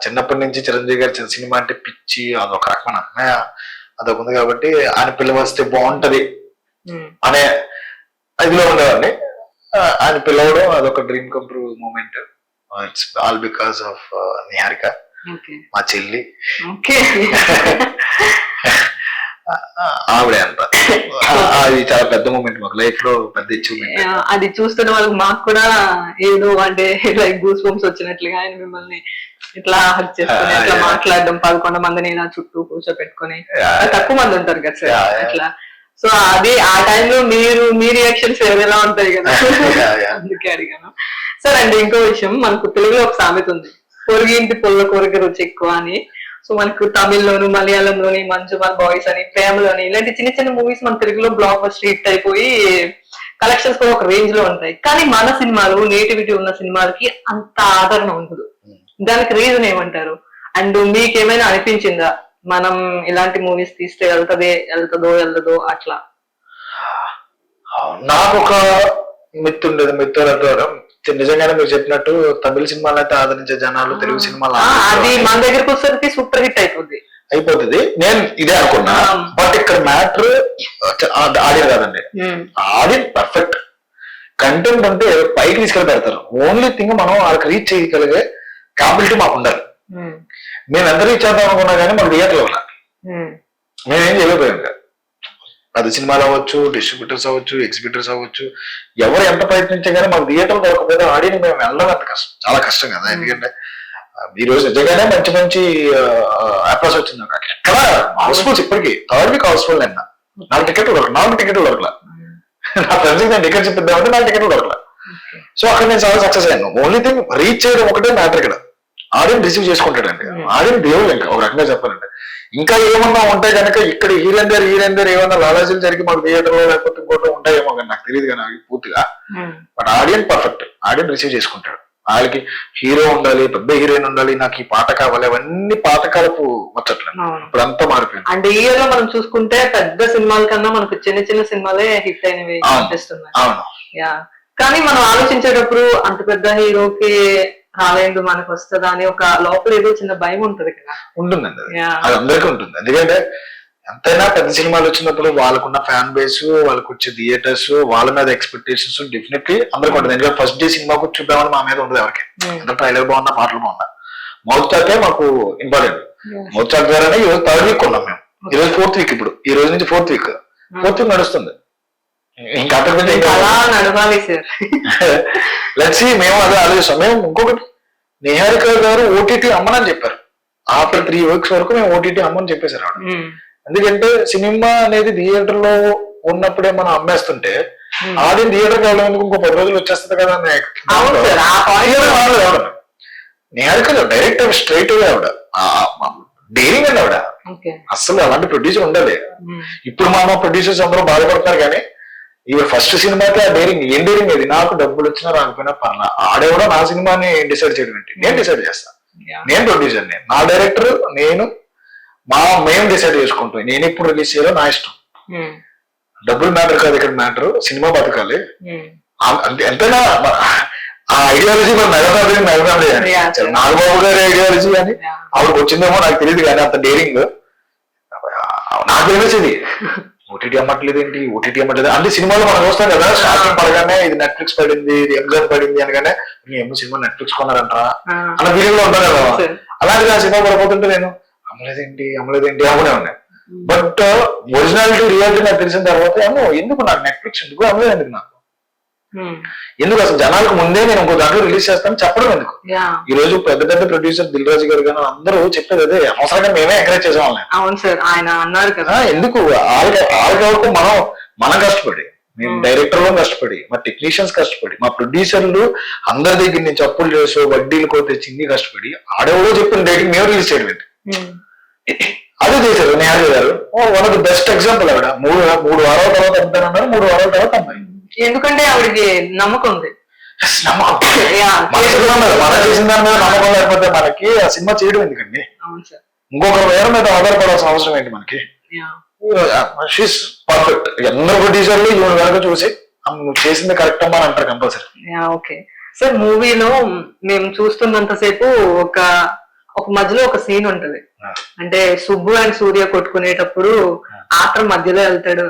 చిన్నప్పటి నుంచి చిరంజీవి గారి సినిమా అంటే పిచ్చి, అదొక రకమైన అన్నయ్య అదొక ఉంది కాబట్టి ఆయన పిలవస్తే బాగుంటది అనే ఇదిలో ఉండేవాడిని. ఆయన పిలవడం అదొక dream come true moment. It's all because of Niharika, మా చెల్లి. ఆవిడే అంట. అది చాలా పెద్ద మూమెంట్ మాకు లైఫ్ లో, పెద్ద అచీవ్మెంట్. అది చూస్తున్న వాళ్ళకి మాకు కూడా ఏదో అంటే లైక్ గూస్ బంప్స్ వచ్చినట్లుగా ఆయన మిమ్మల్ని ఇట్లా హక్ చేసుకుని ఇట్లా మాట్లాడడం, 11 మందిని నా చుట్టూ కూర్చోపెట్టుకుని. తక్కువ మంది ఉంటారు కదా సార్ అట్లా. సో అది ఆ టైంలో మీ రియాక్షన్స్ ఎలా ఉంటాయి కదా, అందుకే అడిగాను సార్. అండ్ ఇంకో విషయం, మనకు తెలుగులో ఒక సామెత ఉంది, పొరుగింటి పొల్ల కోరిక రుచి ఎక్కువ అని. సో మనకు తమిళ్లోను, మలయాళంలోని మంజుమల్ బాయ్స్ అని, ప్రేమలోని, ఇలాంటి చిన్న చిన్న మూవీస్ మన తెలుగులో బ్లాక్ బస్టర్ హిట్ అయిపోయి కలెక్షన్స్ కూడా ఒక రేంజ్ లో ఉంటాయి. కానీ మన సినిమాలు, నేటివిటీ ఉన్న సినిమాలకి అంత ఆదరణ ఉండదు. దానికి రీజన్ ఏమంటారు? అండ్ మీకేమైనా అనిపించిందా మనం ఇలాంటి మూవీస్ తీస్తే వెళ్తదో అట్లా? నాకు ఒక మిత్ ఉండేది. మిత్రుల ద్వారా నిజంగానే మీరు చెప్పినట్టు తమిళ సినిమాలు అయితే ఆదరించే జనాలు తెలుగు సినిమాలు అది మన దగ్గరకు వచ్చేసరికి సూపర్ హిట్ అయిపోద్ది. నేను ఇదే అనుకున్నా. బట్ ఇక్కడ మ్యాటర్ ఆడియన్ కాదండి, ఆడియన్ పర్ఫెక్ట్ కంటెంట్ అంటే పైకి తీసుకెళ్ళి పెడతారు. ఓన్లీ థింగ్ మనం వాళ్ళకి రీచ్ చేయగలిగే క్యాపబిలిటీ మాకు ఉండాలి. మేము ఎంత రీచ్ చేద్దాం అనుకున్నా కానీ మాకు థియేటర్లో ఉండాలి. మేమేం చేయలేకపోయాం కదా. అది సినిమాలు అవ్వచ్చు, డిస్ట్రిబ్యూటర్స్ అవ్వచ్చు, ఎగ్జిబిటర్స్ అవ్వచ్చు, ఎవరు ఎంత ప్రయత్నించే కానీ మాకు థియేటర్ దొరకకపోతే ఆడియన్ మేము వెళ్ళడం అంత కష్టం, చాలా కష్టం కదా. ఎందుకంటే ఈ రోజు నిజంగానే మంచి మంచి అప్రోచ్ వచ్చింది నాకు. ఎక్కడ హౌస్ఫుల్స్ ఇప్పటికీ థర్డ్ వీక్ హౌస్ఫుల్ నిన్న. నాకు టికెట్ దొరకలా. నా ఫ్రెండ్స్ నేను టికెట్ చెప్పిద్దామంటే నాకు టికెట్ దొరకలా. సో అక్కడ నేను చాలా సక్సెస్ అయ్యాను. ఓన్లీ థింగ్ రీచ్ చేయడం ఒకటే మ్యాటర్. ఇక్కడ ఆడియన్ రిసీవ్ చేసుకుంటాడండి, ఆడియన్ దేవుడు. ఇంకా ఒక రకంగా చెప్పాలంటే ఇంకా ఏమన్నా ఉంటాయి కనుక ఇక్కడ హీరెందర్ ఏమన్నా లాలాజీలు జరిగి మాకు థియేటర్ లో లేకపోతే ఇంకోటి ఉంటాయేమో కానీ నాకు తెలియదు కానీ పూర్తిగా. But audience perfect, audience receive చేసుకుంటాడు. వాళ్ళకి హీరో ఉండాలి, పెద్ద హీరోయిన్ ఉండాలి, నాకు ఈ పాట కావాలి, అవన్నీ పాతకాలపు ముచ్చట్లు. ఇప్పుడు అంతా మారిపోయింది. అంటే ఈ ఇయర్ లో మనం చూసుకుంటే పెద్ద సినిమాల కన్నా మనకు చిన్న చిన్న సినిమాలే హిట్ అయినవి అనిపిస్తున్నాయి. యా, కానీ మనం ఆలోచించేటప్పుడు అంత పెద్ద హీరోకి రాలేదు మనకు వస్తుందా అని ఒక లోపల ఏదో చిన్న భయం ఉంటది కదా. ఉంటుందండి, అది అందరికీ ఉంటుంది. ఎందుకంటే ఎంతైనా పెద్ద సినిమాలు వచ్చినప్పుడు వాళ్ళకున్న ఫ్యాన్ బేస్, వాళ్ళకి వచ్చే థియేటర్స్, వాళ్ళ మీద ఎక్స్పెక్టేషన్స్ డెఫినెట్లీ అందరికీ ఉంటుంది. ఎందుకంటే ఫస్ట్ డే సినిమాకు చూద్దామని మా మీద ఉండదు ఎవరికి. ఎంత ట్రైలర్ బాగున్నా, పాటలు బాగున్నా, మౌత్ టాకే మాకు ఇంపార్టెంట్. మౌత్ టాక్ ద్వారానే ఈ రోజు థర్డ్ వీక్ ఉన్నాం మేము. ఈ రోజు ఫోర్త్ వీక్, ఇప్పుడు ఈ రోజు నుంచి ఫోర్త్ వీక్ నడుస్తుంది. ఇంకా అంతకుమించి లెట్స్ సీ. మేము అదే ఆలోచిస్తాం. మేము ఇంకొకటి, నిహారిక గారు ఓటీటీ అమ్మనని చెప్పారు. ఆఫ్టర్ 3 weeks వరకు మేము ఓటీటీ అమ్మని చెప్పేశారు ఆవిడ. ఎందుకంటే సినిమా అనేది థియేటర్ లో ఉన్నప్పుడే మనం అమ్మేస్తుంటే ఆడియన్ థియేటర్ కి వెళ్ళేందుకు ఇంకో 10 రోజులు వచ్చేస్తుంది కదా. నిహారిక డైరెక్టర్ స్ట్రైట్ అవే ఆవిడ డేరింగ్ అండి ఆవిడ. అసలు అలాంటి ప్రొడ్యూసర్ ఉండాలి. ఇప్పుడు మా ప్రొడ్యూసర్స్ అందరూ బాధపడతారు కానీ ఇవి ఫస్ట్ సినిమాకి ఆ డేరింగ్, ఏం డేరింగ్ అది, నాకు డబ్బులు వచ్చినా రాకపోయినా పర్లా, ఆడేవడో నా సినిమాని డిసైడ్ చేయడం ఏంటి, నేను డిసైడ్ చేస్తాను. నేను ప్రొడ్యూసర్, నా డైరెక్టర్, మేము డిసైడ్ చేసుకుంటాం. నేను ఇప్పుడు రిలీజ్ చేయాలో నా ఇష్టం. డబ్బులు మ్యాటర్ కాదు ఇక్కడ, మ్యాటర్ సినిమా బతకాలి. ఎంతైనా ఆ ఐడియాలజీ మరి నాగబాబు గారి ఐడియాలజీ అని ఆవిడకి వచ్చిందేమో నాకు తెలియదు కానీ అంత డేరింగ్ నాకు తెలిసింది. ఓటీటీ అమ్మట్లేదు ఏంటి, ఓటీటీ అమ్మట్లేదు అంటే సినిమాలో మనం చూస్తాం కదా, స్టార్టింగ్ పడగానే ఇది నెట్ఫ్లిక్స్ పడింది, ఇది ఎంజాన్ పడింది అనగానే ఏమో సినిమా నెట్ఫ్లిక్స్ కొన్నారంటారా అన్న ఫీలింగ్ లో ఉంటాను కదా. అలాంటిది ఆ సినిమా పడిపోతుంటే నేను అమ్మలేదేంటి అమ్మనే ఉన్నాయి. బట్ ఒరిజినాలిటీ రియాలిటీ నాకు తెలిసిన తర్వాత ఏమో ఎందుకు నాకు నెట్ఫ్లిక్స్ ఎందుకు అమ్మలేదు, ఎందుకు నాకు ఎందుకు అసలు జనాలకు ముందే నేను ఇంకో దాంట్లో రిలీజ్ చేస్తాను చెప్పడం ఎందుకు. ఈ రోజు పెద్ద పెద్ద ప్రొడ్యూసర్ దిల్ రాజు గారు కానీ అందరూ చెప్పేది అదే, అవసరంగా మేమే ఎంకరేజ్ చేసాం వాళ్ళని. అవును సార్, ఆయన అన్నారు కదా. ఎందుకు వాళ్ళకి వరకు మనం కష్టపడి, మేము డైరెక్టర్లు కష్టపడి, మా టెక్నీషియన్స్ కష్టపడి, మా ప్రొడ్యూసర్లు అందరి దగ్గర నుంచి అప్పులు చేసో వడ్డీలు కో తెచ్చింది కష్టపడి ఆడెవరో చెప్పిన డేటింగ్ మేము రిలీజ్ చేయడం ఏంటి, అదే చేశారు నిహారిక గారు. One of the best example ఆవిడ. 3 వారాల తర్వాత అమ్ముతానన్నారు, 3 వారాల తర్వాత అమ్మాయి. ఎందుకంటే ఆవిడకి నమ్మకం ఉంది. మనం చేసిన దాని మీద నమ్మకం లేకపోతే మనకి ఆ సినిమా చేయడం ఎందుకండి. ఇంకొకరు వేరే మీద ఆధారపడాల్సిన అవసరం ఏంటి మనకి. She's perfect. అందరు ప్రొడ్యూసర్లు ఈవిడ వరకు చూసి నువ్వు చేసింది కరెక్ట్ అమ్మా అని అంటారు కంపల్సరీ. ఓకే సార్, మూవీలో మేము చూస్తున్నంతసేపు ఒక మధ్యలో ఒక సీన్ ఉంటది. అంటే సుబ్బు అండ్ సూర్య కొట్టుకునేటప్పుడు ఆత్రం మధ్యలో వెళ్తాడు.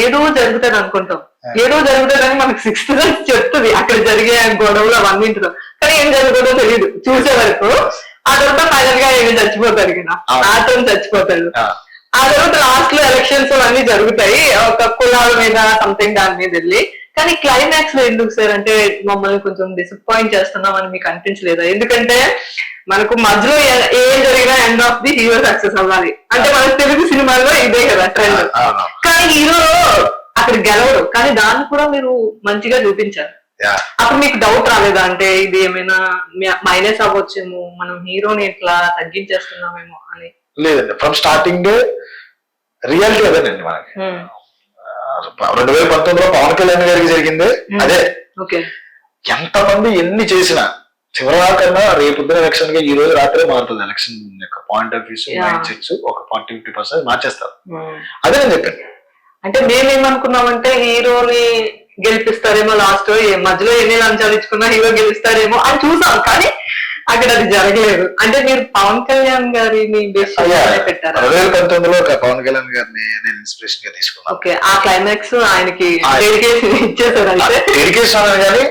ఏదో జరుగుతాడు అనుకుంటాం, ఏదో జరుగుతాడని మనకు 6th సెన్స్ చెప్తుంది అక్కడ జరిగే గొడవలు అవన్నింటిలో. కానీ ఏం జరుగుతుందో తెలియదు చూసే వరకు. ఆ తర్వాత ఫైనల్ గా ఏమి చచ్చిపోతాడు కదా, ఆత్రం చచ్చిపోతాడు. ఆ తర్వాత లాస్ట్ లో ఎలక్షన్స్ అవన్నీ జరుగుతాయి ఒక కులాల మీద సంథింగ్ దాని మీద వెళ్ళి. కానీ క్లైమాక్స్ లో ఎందుకు సార్ అంటే మమ్మల్ని కొంచెం డిసప్పాయింట్ చేస్తున్నామని మీకు అనిపించలేదా? ఎందుకంటే మనకు మధ్యలో ఏం జరిగినా end of the hero success అవ్వాలి అంటే మన తెలుగు సినిమాల్లో ఇదే కదా ట్రెండ్. కానీ హీరో అక్కడ గెలవడు, కానీ దాన్ని కూడా మీరు మంచిగా చూపించారు. అప్పుడు మీకు డౌట్ రాలేదా అంటే ఇది ఏమైనా మైనస్ అవ్వచ్చేమో, మనం హీరోని ఇట్లా తగ్గించేస్తున్నామేమో అని? లేదండి, ఫ్రమ్ స్టార్టింగ్ రియాలిటీ అదేనండి మనకి. 2019లో పవన్ కళ్యాణ్ గారికి జరిగింది అదే. ఎంతమంది ఎన్ని చేసినా చివరికన్నా రేపు ఎలక్షన్ గా ఈ రోజు రాత్రే మారుతుంది. ఎలక్షన్ యొక్క point of views, mind sets ఒక 40-50% మార్చేస్తారు. అదే నేను చెప్పాను. అంటే మేమేమనుకున్నామంటే హీరోని గెలిపిస్తారేమో లాస్ట్ మధ్యలో ఎన్ని లంచాలు ఇచ్చుకున్నా హీరో గెలుస్తారేమో అని చూసాం, కానీ అక్కడ అది జరగలేదు. అంటే మీరు పవన్ కళ్యాణ్ గారిని బేస్ పెట్టారు. 2019లో పవన్ కళ్యాణ్ గారిని నేను ఇన్స్పిరేషన్ గా తీసుకున్నాను. ఓకే, ఆ క్లైమాక్స్ ఆయనకి డెడికేషన్ ఇచ్చేసారు. అంటే డెడికేషన్ అని కానీ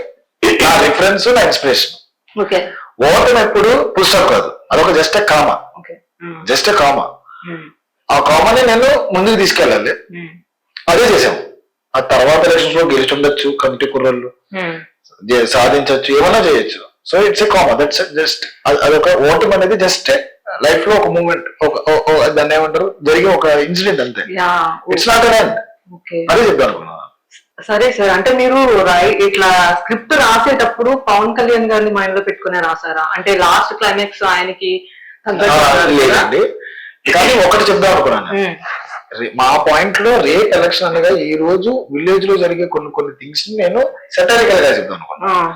నా రిఫరెన్స్ నా ఇన్స్పిరేషన్. ఓకే, ఓటమి ఎప్పుడు పుస్తకం కాదు, అదొక జస్ట్ కామా, జస్ట్ కామా. ఆ కామాని నేను ముందుకు తీసుకెళ్ళాలి, అదే చేసాం. ఆ తర్వాత ఎలక్షన్స్ లో గెలిచుండొచ్చు, కమిటీ కుర్రలు సాధించవచ్చు, ఏమన్నా చేయొచ్చు. So it's a comma, that's just అదొక ఓటమి అనేది జస్ట్ లైఫ్ లో ఒక మూమెంట్, దాన్ని ఏమంటారు, జరిగే ఒక ఇన్సిడెంట్ అంతే. It's not an end. అదే చెప్తాను అనుకున్నా. సరే సార్, అంటే మీరు ఇట్లా స్క్రిప్ట్ రాసేటప్పుడు పవన్ కళ్యాణ్ గారిని మైండ్ లో పెట్టుకునే రాసారా? అంటే లాస్ట్ క్లైమాక్స్ ఆయనకి లేదండి, కానీ ఒకటి చెప్దాం అనుకున్నాను. మా పాయింట్ లో రేప్ ఎలక్షన్ అనగా ఈ రోజు విలేజ్ లో జరిగే కొన్ని థింగ్స్ ని నేను సెటారికల్ గా చెప్తాను అనుకున్నాను.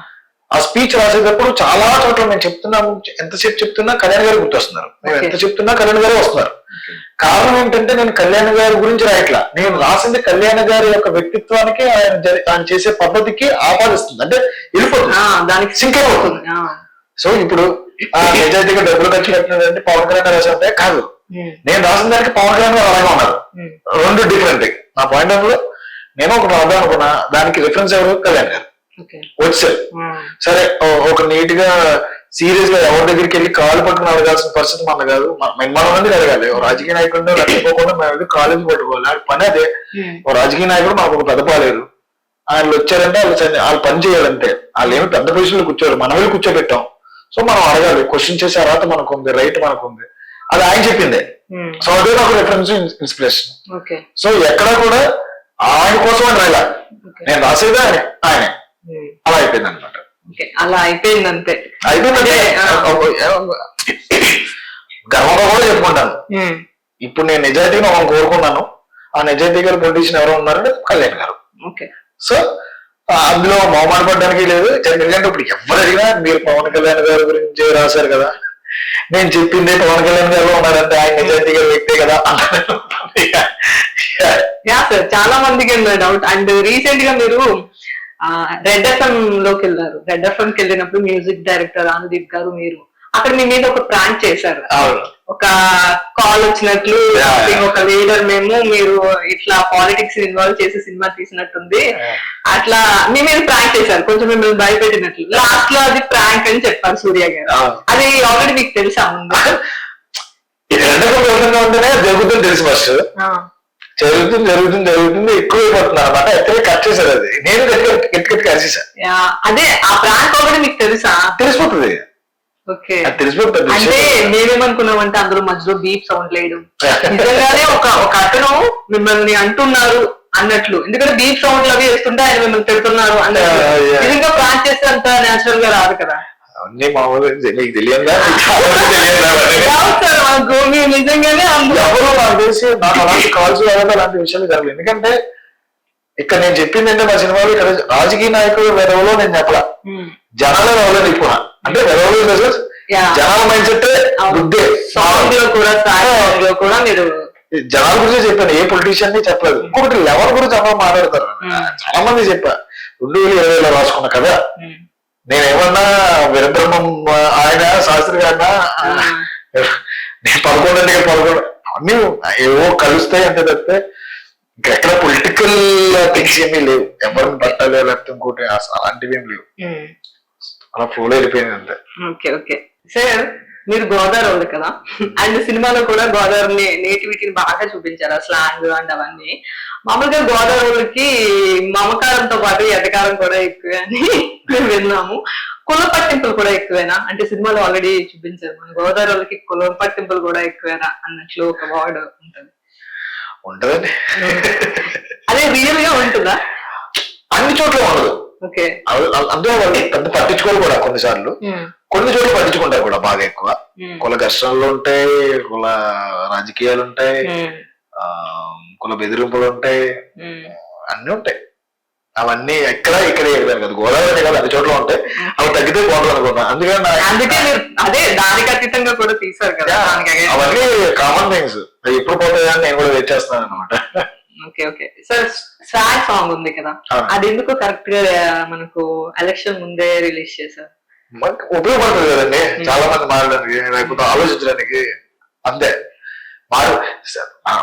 ఆ స్పీచ్ రాసేటప్పుడు చాలా చోట్ల మేము చెప్తున్నాము, ఎంతసేపు చెప్తున్నా కళ్యాణ్ గారు గుర్తొస్తున్నారు, మేము ఎంత చెప్తున్నా కళ్యాణ్ గారు వస్తున్నారు. కారణం ఏంటంటే నేను కళ్యాణ్ గారి గురించి రాయట్లా, నేను రాసింది కళ్యాణ్ గారి యొక్క వ్యక్తిత్వానికి, ఆయన చేసే పద్ధతికి ఆపాదిస్తుంది, అంటే వెళ్ళిపోతుంది, దానికి సింక్ అయిపోతుంది. సో ఇప్పుడు నిజాయితీగా డబ్బులు ఖర్చు పెట్టినదంటే పవన్ కళ్యాణ్ రాసే కాదు, నేను రాసిన దానికి పవన్ కళ్యాణ్ గారు అలాగే ఉన్నారు, రెండు డిఫరెంట్. నా పాయింట్ ఆఫ్ లో నేను ఒక రాద్దాం అనుకున్నా, దానికి రిఫరెన్స్ ఎవరు, కళ్యాణ్ గారు వచ్చారు. సరే, ఒక నీట్ గా సీరియస్ గా ఎవరి దగ్గరికి వెళ్ళి కాలు పట్టుకుని అడగాల్సిన పరిస్థితి మన కాదు, మన మందికి అడగాలి. ఓ రాజకీయ నాయకుడు లేకపోకుండా మేము కాలేజీ పట్టుకోవాలి, అది పని అదే. ఓ రాజకీయ నాయకుడు మాకు ఒక పెద్ద పాలేరు, వాళ్ళు వచ్చారంటే వాళ్ళు పని చేయాలంటే, వాళ్ళు ఏమి పెద్ద పొజిషన్లో కూర్చోరు, మనం వెళ్ళి కూర్చోబెట్టాం. సో మనం అడగాలి, క్వశ్చన్ చేసే అర్హత మనకు ఉంది, రైట్ మనకు ఉంది, అది ఆయన చెప్పిందే. సో అదే నాకు రిఫరెన్స్, ఇన్స్పిరేషన్. సో ఎక్కడ కూడా ఆయన కోసం అని రాయలా, నేను రాసేదే ఆయనే, అలా అయిపోయింది అనమాట. అలా అయిపోయింది అంతే. అయిపోయిందంటే గర్వంగా కూడా చెప్పుకుంటాను. ఇప్పుడు నేను నిజాయితీగా మనం కోరుకున్నాను, ఆ నిజాయితీ గారు పొలిటీషియన్ ఎవరో ఉన్నారంటే కళ్యాణ్ గారు. సో అందులో మొహమాటపడడానికి లేదు. ఎందుకంటే ఇప్పుడు ఎవరు అడిగినా మీరు పవన్ కళ్యాణ్ గారి గురించి రాశారు కదా, నేను చెప్పిందే పవన్ కళ్యాణ్ గారు ఉన్నారంటే ఆయన నిజాయితీ గారు వ్యక్తే కదా అన్నారు. చాలా మందికి డౌట్. అండ్ రీసెంట్ గా మీరు రెడ్ ఎఫ్ఎం లోకి వెళ్ళారు. రెడ్ ఎఫ్ఎం కి వెళ్ళినప్పుడు మ్యూజిక్ డైరెక్టర్ అనుదీప్ గారు మీరు అక్కడ మీ మీద ఒక ప్రాంక్ చేశారు. ఒక కాల్ వచ్చినట్లు ఒక లీడర్ మేము, మీరు ఇట్లా పాలిటిక్స్ ఇన్వాల్వ్ చేసి సినిమా తీసినట్టుంది, అట్లా మీ మీద ప్రాంక్ చేశారు, కొంచెం మిమ్మల్ని భయపెట్టినట్లు. లాస్ట్ లో అది ప్రాంక్ అని చెప్పారు సూర్య గారు. అది ఆల్రెడీ మీకు తెలుసా? ముందు ఉంటేనే జరుగుతుంది తెలుసు, ఫస్ట్ జరుగుతుంది ఎక్కువైపోతున్నారు అనమాట. ఎక్కడ కట్ చేశారు, అది నేను గట్టి కట్ చేశాను. అదే ఆ ప్రాంక్ ఆల్రెడీ మీకు తెలుసా? తెలిసిపోతుంది. అంటే మేమేమనుకున్నామంటే అందులో మధ్యలో బీప్ సౌండ్ లేదు, నిజంగానే ఒక అతను మిమ్మల్ని అంటున్నారు అన్నట్లు. ఎందుకంటే బీప్ సౌండ్ అవి వేస్తుంటే ఆయన మిమ్మల్ని పెడుతున్నారు అన్నట్లు. నిజంగా ప్రాంక్ చేస్తే అంత నేచురల్ గా రాదు కదా. అన్ని మామూలు మీకు తెలియదు, నిజంగానే ఎవరు నాకు తెలిసి నాకు అలాంటి కాల్స్ అలాంటి విషయాలు జరగలేదు. ఎందుకంటే ఇక్కడ నేను చెప్పింది అంటే మా సినిమాలో ఇక్కడ రాజకీయ నాయకులు వెరవలో నేను చెప్పలా, జనాల వెరవలో నిప్పునా. అంటే వెరవలో జనాల మైండ్ సెట్ బుద్ధే కూడా మీరు జనాల గురించి చెప్పాను, ఏ పొలిటీషియన్ ని చెప్పలేదు. ఇంకొకటి లెవెల్ గురించి అందరూ మాట్లాడతారు. చాలా మంది చెప్పా 2020లో రాసుకున్న కదా, నేనేమన్నా వీరబ్రహ్మం ఆయన శాస్త్రి గారినా, నేను 11 అన్ని ఏవో కలుస్తాయి అంతే తప్పితే ఇంకెక్కడ పొలిటికల్ థింగ్స్ ఏమీ లేవు. ఎవరిని పట్టాలి లేకపోతే ఇంకోటి అలాంటివి ఏమి లేవు, అలా ఫ్లోలో వెళ్ళిపోయింది అంతే. ఓకే ఓకే సార్, మీరు గోదావరి వాళ్ళు కదా, అండ్ సినిమాలో కూడా గోదావరి నేటివిటీని బాగా చూపించారు, ఆ స్లాంగ్ అండ్ అవన్నీ. మామూలుగా గోదావరి వాళ్ళకి మమకారంతో పాటు ఎటకారం కూడా ఎక్కువే అని మేము విన్నాము. కుల పట్టింపులు కూడా ఎక్కువేనా? అంటే సినిమాలో ఆల్రెడీ చూపించారు, మన గోదావరి వాళ్ళకి కుల పట్టింపులు కూడా ఎక్కువేనా అన్నట్లు ఒక వర్డ్ ఉంటుంది. ఉంటదండి, అదే రియల్ గా ఉంటుందా? అన్ని చోట్ల ఉండదు. అందులో వాళ్ళు పెద్ద పట్టించుకోరు కూడా, కొన్నిసార్లు కొన్ని చోట్ల పట్టించుకుంటారు కూడా బాగా ఎక్కువ. కుల ఘర్షణలు ఉంటాయి, కుల రాజకీయాలు ఉంటాయి, కుల బెదిరింపులు ఉంటాయి, అన్ని ఉంటాయి. అవన్నీ ఇక్కడే కదా, గోదావరి కదా అన్ని చోట్ల ఉంటాయి. అవి తగ్గితే బాగుంటుంది అనుకున్నా. అందుకే అదే దానికి అతీతంగా కూడా తీసారు కదా, అవన్నీ కామన్ థింగ్స్. ఎప్పుడు పోతాయని నేను కూడా వెయిట్ చేస్తున్నాను అనమాట. Okay okay sir, sad song ఉంది కదా, అవును. అది ఎందుకు కరెక్ట్ గా మనకు ఎలక్షన్ ముందే రిలీజ్ చేశారు? మనకు ఉపయోగపడుతుంది కదండి చాలా మంది మారడానికి, లేకపోతే ఆలోచించడానికి, అంతే. మారు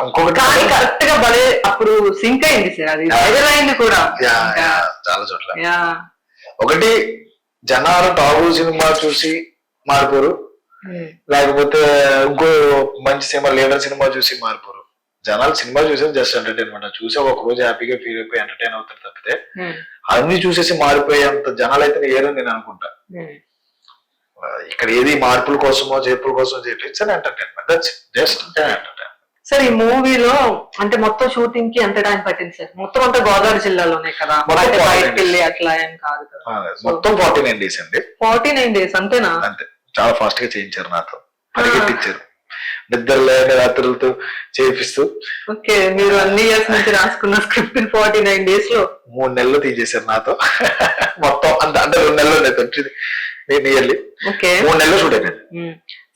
ఇంకొకటి కానీ కరెక్ట్ గా భలే అప్పుడు సింక్ అయింది సార్, అది వైరల్ అయింది కూడా. యా, యా, చాలా చోట్ల. యా. ఒకటి జనాలు టాబు సినిమా చూసి మారిపోరు, లేకపోతే ఇంకో మంచి సినిమా లీడర్ సినిమా చూసి మారిపోరు. జనాలు సినిమా చూసేది జస్ట్ ఎంటర్టైన్మెంట్, చూసి ఒక రోజు హ్యాపీగా ఫీల్ అయిపోయి ఎంటర్టైన్ అవుతారు తప్పితే అన్ని చూసేసి మారిపోయేంత జనాలు అయితే ఏరని నేను అనుకుంటా. ఇక్కడ ఏది మార్పుల కోసమో చేర్పుల కోసం చేయట్లేదు, it's entertainment, that's just entertainment. Sir ఈ మూవీలో అంటే మొత్తం షూటింగ్ కి ఎంత టైం పట్టింది సార్? మొత్తం అంతా గోదావరి జిల్లాలోనే కదా, మొత్తం బయటకు వెళ్ళి అట్లా ఏం కాదు కదా? మొత్తం 49 days అండి. 49 days అంతేనా? అంతే, చాలా ఫాస్ట్ గా చేయించారు, నాతో పరిగెత్తించారు, నిద్ర లేని రాత్రులతో చేపిస్తూ. ఓకే, మీరు అన్ని ఇయర్స్ నుంచి రాసుకున్న స్క్రిప్ట్ 49 days లో 3 నెలలు తీసేశారు నాతో. మొత్తం అంటే 2 నెలలు నియర్లీ ఓకే 3 నెలలు షూట్ అయిపోయింది.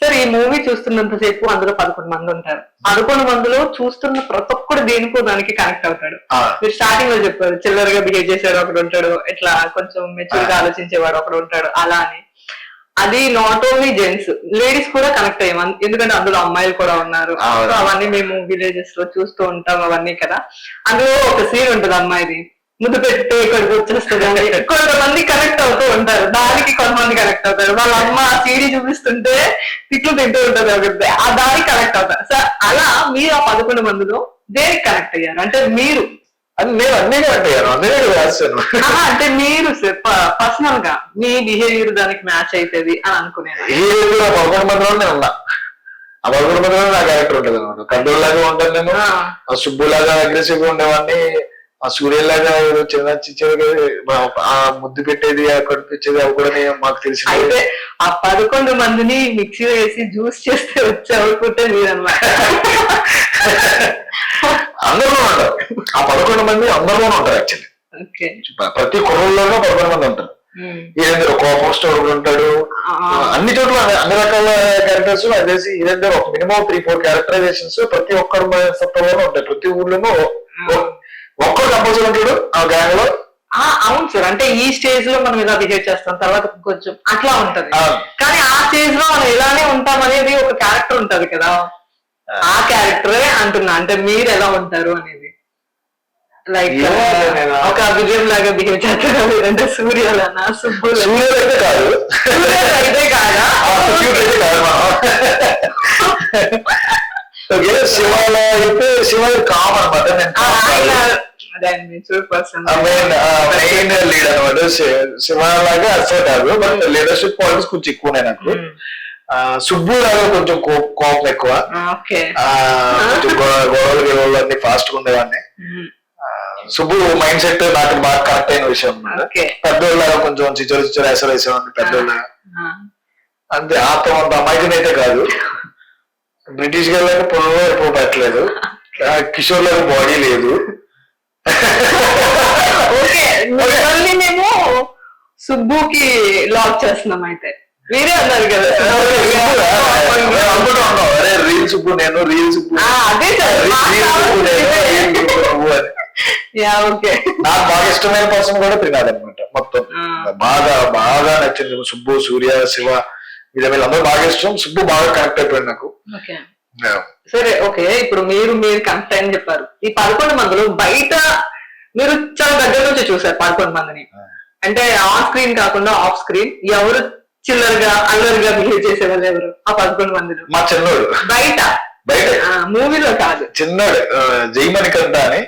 సార్ ఈ మూవీ చూస్తున్నంత సేపు అందులో 11 మంది ఉంటారు. 11 మందిలో చూస్తున్న ప్రతి ఒక్కడు దేనికో దానికి కనెక్ట్ అవుతాడు. మీరు స్టార్టింగ్ లో చెప్పారు, చిల్లరగా బిహేవ్ చేసేవాడు ఒకడు ఉంటాడు, ఇట్లా కొంచెం మెచ్యూర్ గా ఆలోచించేవాడు ఒకడు ఉంటాడు, అలా అని. అది నాట్ ఓన్లీ జెంట్స్, లేడీస్ కూడా కనెక్ట్ అయ్యాం, ఎందుకంటే అందులో అమ్మాయిలు కూడా ఉన్నారు. సో అవన్నీ మేము విలేజెస్ లో చూస్తూ ఉంటాం అవన్నీ కదా. అందులో ఒక సీన్ ఉంటుంది అమ్మాయిది, ముద్దు పెట్టి ఇక్కడికి వచ్చేస్తుంది అని కొంతమంది కనెక్ట్ అవుతూ ఉంటారు, దానికి కొంతమంది కనెక్ట్ అవుతారు. వాళ్ళ అమ్మ సీడీ చూపిస్తుంటే తిట్లు తింటూ ఉంటుంది ఒకటి, ఆ దానికి కనెక్ట్ అవుతారు. సార్ అలా మీరు ఆ 11 మందిలో దేనికి కనెక్ట్ అయ్యారు? అంటే మీరు అది నేను అన్నీ కరెక్ట్ అయ్యాను, అన్నీ రాశాను. అంటే మీరు పర్సనల్ గా మీ బిహేవియర్ దానికి మ్యాచ్ అవుతుంది అని అనుకునేది? ఏ 11 మందిలో నేను ఉన్నా, ఆ 11 మందిలో నా క్యారెక్టర్ ఉంటుంది అనమాట. పెద్దోళ్ళలాగా ఉంటాను నేను, ఆ సుబ్బులాగా అగ్రెసివ్ గా ఉండేవాడిని, ఆ సూర్యలాగా చిన్న చిన్న ఆ ముద్దు పెట్టేది కనిపించేది అవి కూడా మాకు తెలిసి. అయితే ఆ 11 మందిని మిక్సీ వేసి జ్యూస్ చేస్తే వచ్చి అవుతుంటే మీరన్నమాట. అందరిలో ఉంటారు, ఆ 11 మంది అందరిలోనూ ఉంటారు యాక్చువల్లీ. ప్రతి కుర్రల్లోనూ 11 మంది ఉంటారు. ఇదేంద్ర కోపం స్టోర్ ఉంటాడు, అన్ని చోట్ల అన్ని రకాల క్యారెక్టర్స్. అదేసి ఇదేంద్ర ఒక మినిమం 3-4 క్యారెక్టరైజేషన్స్ ప్రతి ఒక్కరు సత్తంలోనూ ఉంటాయి. ప్రతి ఊర్లోనూ ఒక్కరు కంపల్సరీ ఉంటాడు ఆ గ్యాంగ్ లో. అవును సార్, అంటే ఈ స్టేజ్ లో మనం ఇలా బిహేవ్ చేస్తాం, తర్వాత కొంచెం అట్లా ఉంటది. కానీ ఆ స్టేజ్ లో మనం ఇలానే ఉంటాం అనేది ఒక క్యారెక్టర్ ఉంటది కదా, ఆ క్యారెక్టరే అంటున్నా. అంటే మీరు ఎలా ఉంటారు అనేది, లైక్ ఒక విజయం లాగా బిహేవ్ చేస్తారు, లేదంటే సూర్యలానా సుబ్బు అయితే కాదు, అయితే కాదా? శివాలో అయితే శివ కామ్ అనమాట, మెయిన్ లీడ్ అనమాట. శివలాగా అసలు కాదు, బట్ లీడర్షిప్ క్వాలిటీస్ కొంచెం ఎక్కువనే నాకు. సుబ్బు లాగా కొంచెం కోపం ఎక్కువ, కొంచెం గొడవలు గిడవలు అన్ని ఫాస్ట్ గా ఉండేవాడిని. సుబ్బు మైండ్ సెట్ నాకు బాగా కరెక్ట్ అయిన విషయం అన్నమాట. పెద్దోళ్ళలాగా కొంచెం చిచ్చరు వేసలు వేసేవాడిని పెద్దోళ్ళగా, అంతే. ఆత్మ అంత అమాయకునైతే కాదు, బ్రిటిష్ గారు పొలంలో ఎక్కువ పెట్టలేదు, కిషోర్ లాగా బాడీ లేదు. మేము సుబ్బుకి లాక్ చేస్తున్నాం, అయితే మీరే అన్నారు కదా అరే రీల్ సుబ్బు నేను, రీల్ సుబ్బు అదే ఓకే. నాకు బాగా ఇష్టమైన పర్సన్ కూడా తినాలి అనమాట. మొత్తం బాగా బాగా నచ్చింది సుబ్బు, సూర్య, శివ, వీళ్ళందరూ బాగా ఇష్టం. సుబ్బు బాగా కనెక్ట్ అయిపోయింది నాకు. సరే ఓకే, ఇప్పుడు మీరు కనెక్ట్ అని చెప్పారు. ఈ 11 మందిలో బయట మీరు చాలా దగ్గర నుంచి చూసారు 11 మందిని, అంటే ఆన్ స్క్రీన్ కాకుండా ఆఫ్ స్క్రీన్ ఎవరు చిల్లరగా అల్లరిగా బిహేవ్ చేసేవాళ్ళు ఎవరు ఆ 11 మందిలో? మా చిన్నోడు బయట మూవీలో కాదు, చిన్నోడు జైమణికంట అని.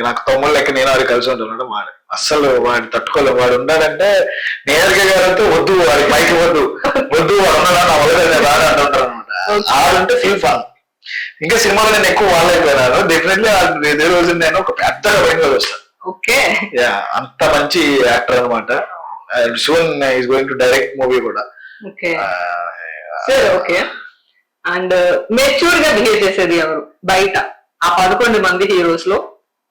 నాకు తమ్ముడు లెక్క నేను వాడు కలిసి ఉంటున్నాడు. వాడు అస్సలు వాడిని తట్టుకోలేదు. వాడు ఉన్నాడంటే నేరుగా గారంటే వద్దు, వాడి పైకి వద్దు వాడు ఉన్నాడా నా వల్ల బాగా అంటుంటారు అనమాట. ఆడుంటే ఫుల్ ఫన్. ఇంకా సినిమాలో నేను ఎక్కువ వాళ్ళైపోయినాను. డెఫినెట్లీ ఇదే రోజు నేను ఒక పెద్ద బయటకు వస్తాను. అంత మంచి యాక్టర్ అనమాట. Soon is going to direct movie కూడా. అండ్ మెచ్యూర్ గా బిహేవ్ చేసేది ఎవరు బయట ఆ 11 మంది హీరోస్ లో?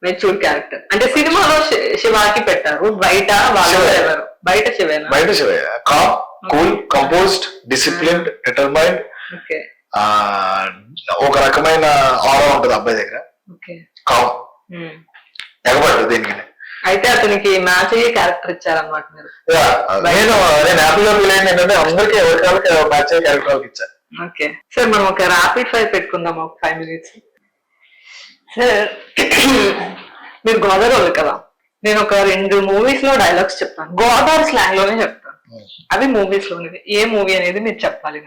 మెచ్యూర్ క్యారెక్టర్ అంటే సినిమాలో శివాకి పెట్టారు, బయట వాళ్ళు ఎవరు? బయట శివేనా? బయట శివే, calm, cool, composed, disciplined, determined, ఒక రకమైన ఆరా ఉంటుంది అబ్బాయి దగ్గర. ఓకే. కామ్ ఎగబడ్డు దీనికి. అయితే అతనికి మ్యాచ్ అయ్యే క్యారెక్టర్ ఇచ్చారన్నమాట మీరు. నేను హ్యాపీగా ఫీల్ అయింది ఏంటంటే అందరికి ఎవరికాలకి మ్యాచ్ అయ్యే క్యారెక్టర్ వాళ్ళకి ఇచ్చా. ఓకే సార్, మనం ఒక ర్యాపిడ్ ఫైర్ పెట్టుకుందాం ఒక 5 minutes. సార్ మీరు గోదావరి వాళ్ళు కదా, నేను ఒక 2 movies లో డైలాగ్స్ చెప్తాను, గోదావరి స్లాంగ్ లోనే చెప్తాను. అవి మూవీస్ లోనివి. ఏ మూవీ అనేది మీరు చెప్పాలి.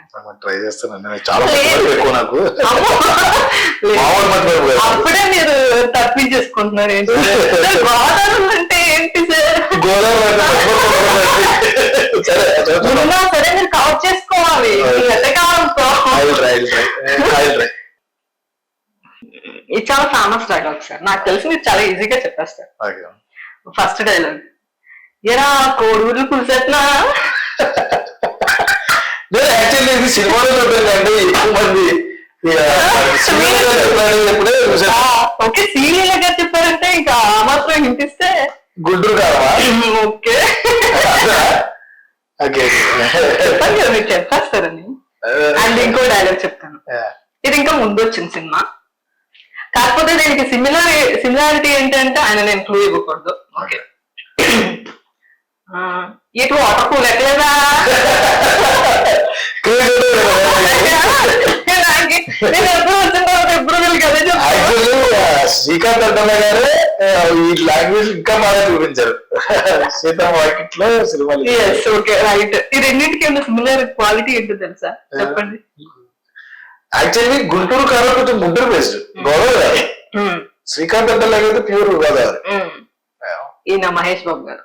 ట్రై చేస్తాను, చాలా ఎక్కువ నాకు. అప్పుడే మీరు తప్పించేసుకుంటున్నారు ఏంటి గోదావరి అంటే ఏంటి సార్? సరే మీరు కవర్ చేసుకోవాలి. ఇది చాలా ఫేమస్ డైలాగ్ సార్, నాకు తెలిసి మీరు చాలా ఈజీగా చెప్పేస్తారు. ఫస్ట్ డైలాగ్, ఎరా కోడూరు పులిసెట్నా. నేను యాక్చువల్లీ ఇది సినిమాలో చూడండి ఎక్కువ మంది ఓకే సీరియల్ గా చెప్పారంటే ఇంకా ఆ మాత్రం హింటిస్తే గుంటూరు కావా. ఓకే చెప్పండి కదా మీరు చెప్పేస్తారని. అండ్ ఇంకో డైలాగ్ చెప్తాను, ఇది ఇంకా ముందు వచ్చిన సినిమా, కాకపోతే దీనికి సిమిలారిటీ ఏంటంటే ఆయన నేను క్లూ ఇవ్వకూడదు. ఓకే, ఇటు వాటర్ కూల్ ఎక్కలేదా. నేను ఎప్పుడు వచ్చిన తర్వాత ఎప్పుడు వీళ్ళకి అదే చెప్తాను. శ్రీకాంత్ అడ్డమ్మ గారు ఈ లాంగ్వేజ్ ఇంకా బాగా చూపించారు సీతా మార్కెట్ లో సినిమాలు. Okay right. ఈ రెండింటికి ఉన్న సిమిలర్ క్వాలిటీ ఏంటో తెలుసా చెప్పండి. యాక్చువల్లీ గుంటూరు కాదు, కొంచెం గుంటూరు బేస్డ్ గోదావరి. శ్రీకాంత్ అడ్డమ్మ అయితే ప్యూర్ గోదావరి. ఈయన మహేష్ బాబు గారు.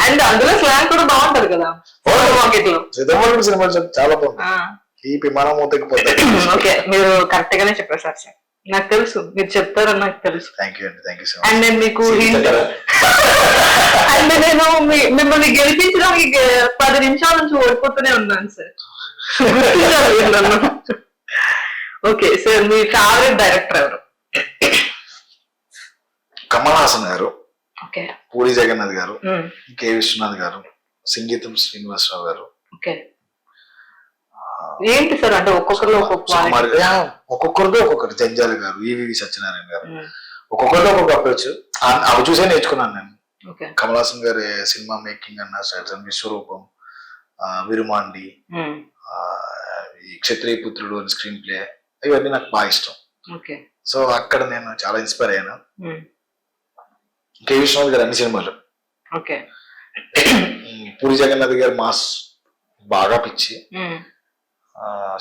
అండ్ అందులో స్లాంగ్ కూడా బాగుంటది కదా మార్కెట్ లో. సీతామార్కెట్ సినిమా చాలా బాగుంది. ఈ విమానం మూతకి పోతాయి. ఓకే, మీరు కరెక్ట్ గానే చెప్పేసారు సార్, నాకు తెలుసు మీరు చెప్తారని నాకు తెలుసు. థ్యాంక్ యూ అండి, thank you so much. And నేను మీకు అండ్ నేను మిమ్మల్ని గెలిపించడానికి 10 నిమిషాల నుంచి ఓడిపోతూనే ఉన్నాను సార్. నన్ను. ఓకే సార్, మీ ఫేవరెట్ డైరెక్టర్ ఎవరు? కమల్ హాసన్ గారు, ఓకే, పూరి జగన్నాథ్ గారు, కె విశ్వనాథ్ గారు, సంగీతం శ్రీనివాసరావు గారు. ఓకే, ఏంటి సార్ అంటే ఒక్కొక్కరిలో ఒక్కొక్కరితో ఒక్కొక్కరు. జంజాల గారు, ఈవి సత్యనారాయణ గారు, ఒక్కొక్కరితో ఒక్కొక్క అప్రోచ్. అవి చూసే నేర్చుకున్నాను నేను. కమల్ హాసన్ గారి సినిమా మేకింగ్ అన్న స్టైల్స్, విశ్వరూపం, విరుమాండి, ఈ క్షత్రియ పుత్రుడు అని స్క్రీన్ ప్లే, ఇవన్నీ నాకు బాగా ఇష్టం. సో అక్కడ నేను చాలా ఇన్స్పైర్ అయ్యాను. కె విశ్వనాథ్ గారు అన్ని సినిమాలు, పూరి జగన్నాథ్ గారు మాస్ బాగా పిచ్చి,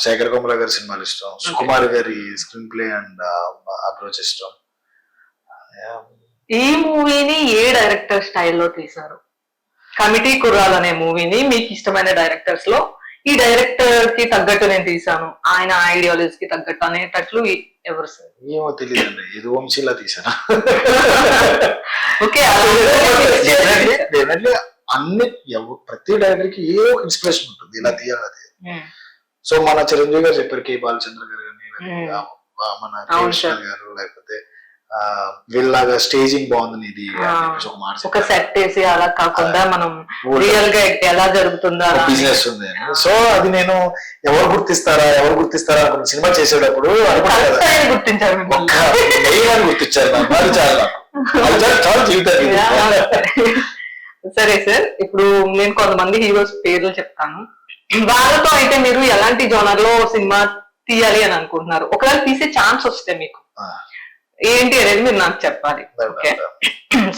శేఖర్ కొమల గారి సినిమాలు ఇష్టం, సుకుమార్ గారి స్క్రీన్ ప్లే అండ్ అప్రోచ్ ఇష్టం. ఈ మూవీని ఏ డైరెక్టర్ స్టైల్లో తీశారు? కమిటీ కుర్రాలు అనే మూవీని మీకు ఇష్టమైన డైరెక్టర్స్ లో ఈ డైరెక్టర్ కి తగ్గట్టు నేను తీసాను, ఆయన ఐడియాలజీ కి తగ్గట్టు అనేటట్లు ఎవరు సార్? ఏమో తెలియదండి, ఇది వంశీలా తీసాను. ఓకే, అన్ని ప్రతి డైరెక్టర్ కి ఏ ఇన్స్పిరేషన్ ఉంటుంది, ఇలా తీయాలి. సో మన చిరంజీవి గారు చెప్పారు, కే బాలచంద్ర గారు కానీ, మన గారు, లేకపోతే వీళ్ళలాగా స్టేజింగ్ బాగుంది ఇది ఒక సెట్ వేసి అలా కాకుండా మనం రియల్ గా ఎలా జరుగుతుందో బిజినెస్ ఉంది. సో అది నేను ఎవరు గుర్తిస్తారా అనుకున్న సినిమా చేసేటప్పుడు గుర్తించారు, గుర్తించారు చాలా జీవితాన్ని. సరే సార్, ఇప్పుడు నేను కొంతమంది హీరోస్ పేర్లు చెప్తాను, వాళ్ళతో అయితే మీరు ఎలాంటి జోనర్ లో సినిమా తీయాలి అని అనుకుంటున్నారు? ఒకవేళ తీసే ఛాన్స్ వస్తే మీకు ఏంటి అనేది మీరు నాకు చెప్పాలి. ఓకే,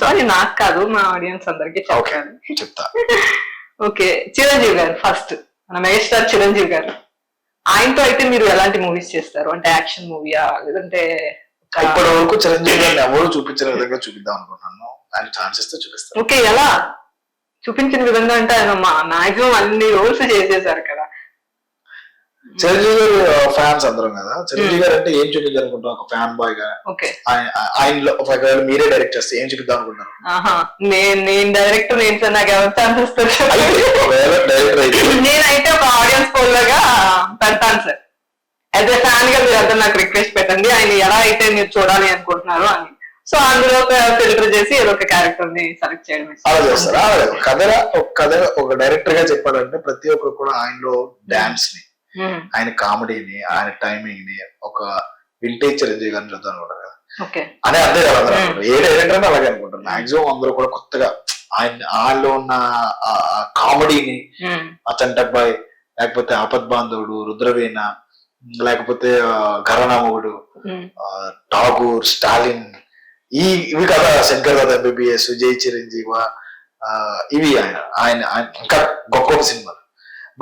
సారీ నాకు కాదు, మా ఆడియన్స్ అందరికి చెప్తా. ఓకే, చిరంజీవి గారు ఫస్ట్, మన మెగాస్టార్ చిరంజీవి గారు, ఆయనతో అయితే మీరు ఎలాంటి మూవీస్ చేస్తారు? అంటే యాక్షన్ మూవీయా, లేదంటే? ఇప్పటి వరకు చిరంజీవి గారిని ఎవరు చూపించిన విధంగా చూపిద్దాం అనుకుంటున్నాను, ఆయన ఛాన్సెస్ తో చూపిస్తాను. ఓకే, ఎలా చూపించిన విధంగా అంటే ఆయన మాక్సిమం అన్ని రోల్స్ చేసేసారు కదా. చిరంజీవి గారు ఫ్యాన్స్ అందరం కదా, చిరంజీవి గారు అంటే ఏం చూపించాలనుకుంటాం? ఒక ఫ్యాన్ బాయ్ గా. ఆయనలో ఒకవేళ మీరే డైరెక్ట్ చేస్తే ఏం చూపిద్దాం అనుకుంటారు? నేను డైరెక్టర్ నేను సార్, నాకు ఎవరు ఛాన్స్ వస్తారు? నేనైతే ఒక ఆడియన్స్ పోల్ లాగా పెడతాను సార్. యాజ్ ఎ ఫ్యాన్ గా మీరు అంతా నాకు రిక్వెస్ట్ పెట్టండి, ఆయన ఎలా అయితే మీరు చూడాలి అనుకుంటున్నారు అని. సో అందులో ఒక ఫిల్టర్ చేసి ఏదో ఒక క్యారెక్టర్ ని సెలెక్ట్ చేయడం. అలా చేస్తారు. కథ ఒక డైరెక్టర్ గా చెప్పాలంటే ప్రతి ఒక్కరు కూడా ఆయనలో డాన్స్ ని, ఆయన కామెడీని, ఆయన టైమింగ్ ని ఒక వింటేజ్ చిరంజీవి గారిని చూద్దాం అనుకుంటారు కదా. ఓకే. అనే అంతే కదా అందరూ అనుకుంటారు. ఏ డైరెక్టర్ అని అలాగే అనుకుంటారు. మాక్సిమం అందరూ కూడా కొత్తగా ఆయనలో ఉన్న కామెడీని, అచంటబ్బాయి, లేకపోతే ఆపద్ బాంధవుడు, రుద్రవీణ, లేకపోతే ఘరానామగుడు, ఠాగూర్, స్టాలిన్, ఇవి కదా, శంకర్ దాదా ఎంబీబీఎస్, జై చిరంజీవ, ఇవి ఆయన ఆయన ఇంకా గొప్ప గొప్ప సినిమాలు.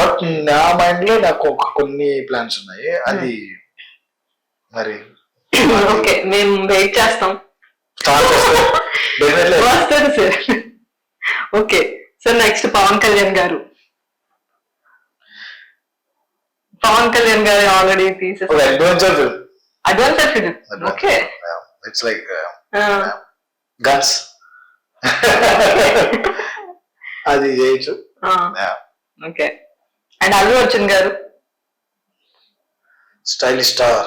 బట్ నా మైండ్ లో నాకు కొన్ని ప్లాన్స్ ఉన్నాయి. అది మరి ఓకే, మేము వెయిట్ చేస్తాం. వస్తుంది sir. Okay sir, next Pavan Kalyan garu. Pavan Kalyan garu already తీసేసారు adventure film. Adventure film. Okay. It's like guns. అది చేయొచ్చు. ఓకే. అండ్ అల్లు అర్జున్ గారు స్టైలిష్ స్టార్.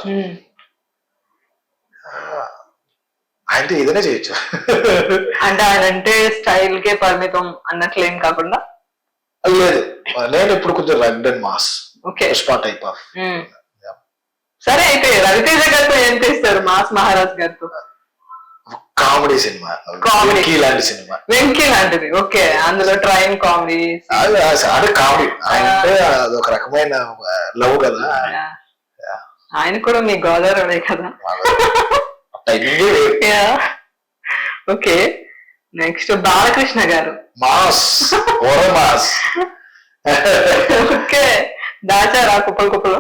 ఆయనతో ఏదైనా చేయొచ్చు. అంటే ఆయన అంటే స్టైల్ కే పరిమితం అన్నట్లు ఏం కాకుండా. లేదు, నేను ఇప్పుడు కొంచెం rugged and mass. Okay. Pushpa type of. సరే, అయితే రవితేజ గారితో ఏం చేస్తారు? మాస్ మహారాజ్ గారితో కామెడీ సినిమా, వెంకీ లాంటి సినిమా. వెంకీ లాంటిది. ఓకే. అందులో ట్రైన్ కామెడీ. అది కామెడీ అంటే అదొక రకమైన లవ్ కదా. ఆయన కూడా మీ గోదావరి కదా. ఓకే. నెక్స్ట్ బాలకృష్ణ గారు. Mass, mass. ఓకే. దాచారా కుప్పలు కుప్పలు.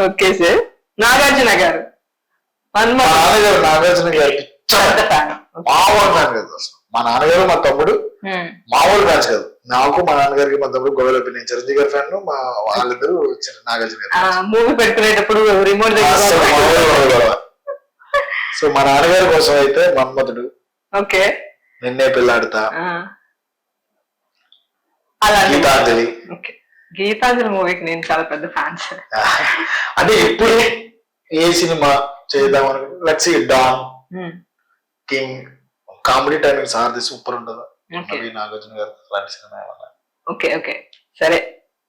Okay sir. నాగార్జున గారు. నాగార్జున గారు మామూలు ఫ్యాన్ కాదు అసలు. మా నాన్నగారు మా తమ్ముడు మామూలు ఫ్యాన్స్ కాదు. నాకు మా నాన్నగారికి మా తమ్ముడు గొడవలు. నేను చిరంజీవి గారి ఫ్యాన్, మా వాళ్ళిద్దరు నాగార్జున గారు. మూవీ పెట్టుకునేటప్పుడు రిమోట్. సో మా నాన్నగారి కోసం అయితే మన్మధుడు, ఓకే, నిన్నే పెళ్ళాడుతా, అలా గీతాంజలి. గీతాంజలి మూవీకి నేను చాలా పెద్ద ఫ్యాన్స్. అంటే ఇప్పుడు ఏ సినిమా చేద్దాం let's see Don, King, comedy timing సార్ది సూపర్ ఉండదు. నాగార్జున గారు అలాంటి సినిమా ఏమన్నా. ఓకే. ఓకే సరే,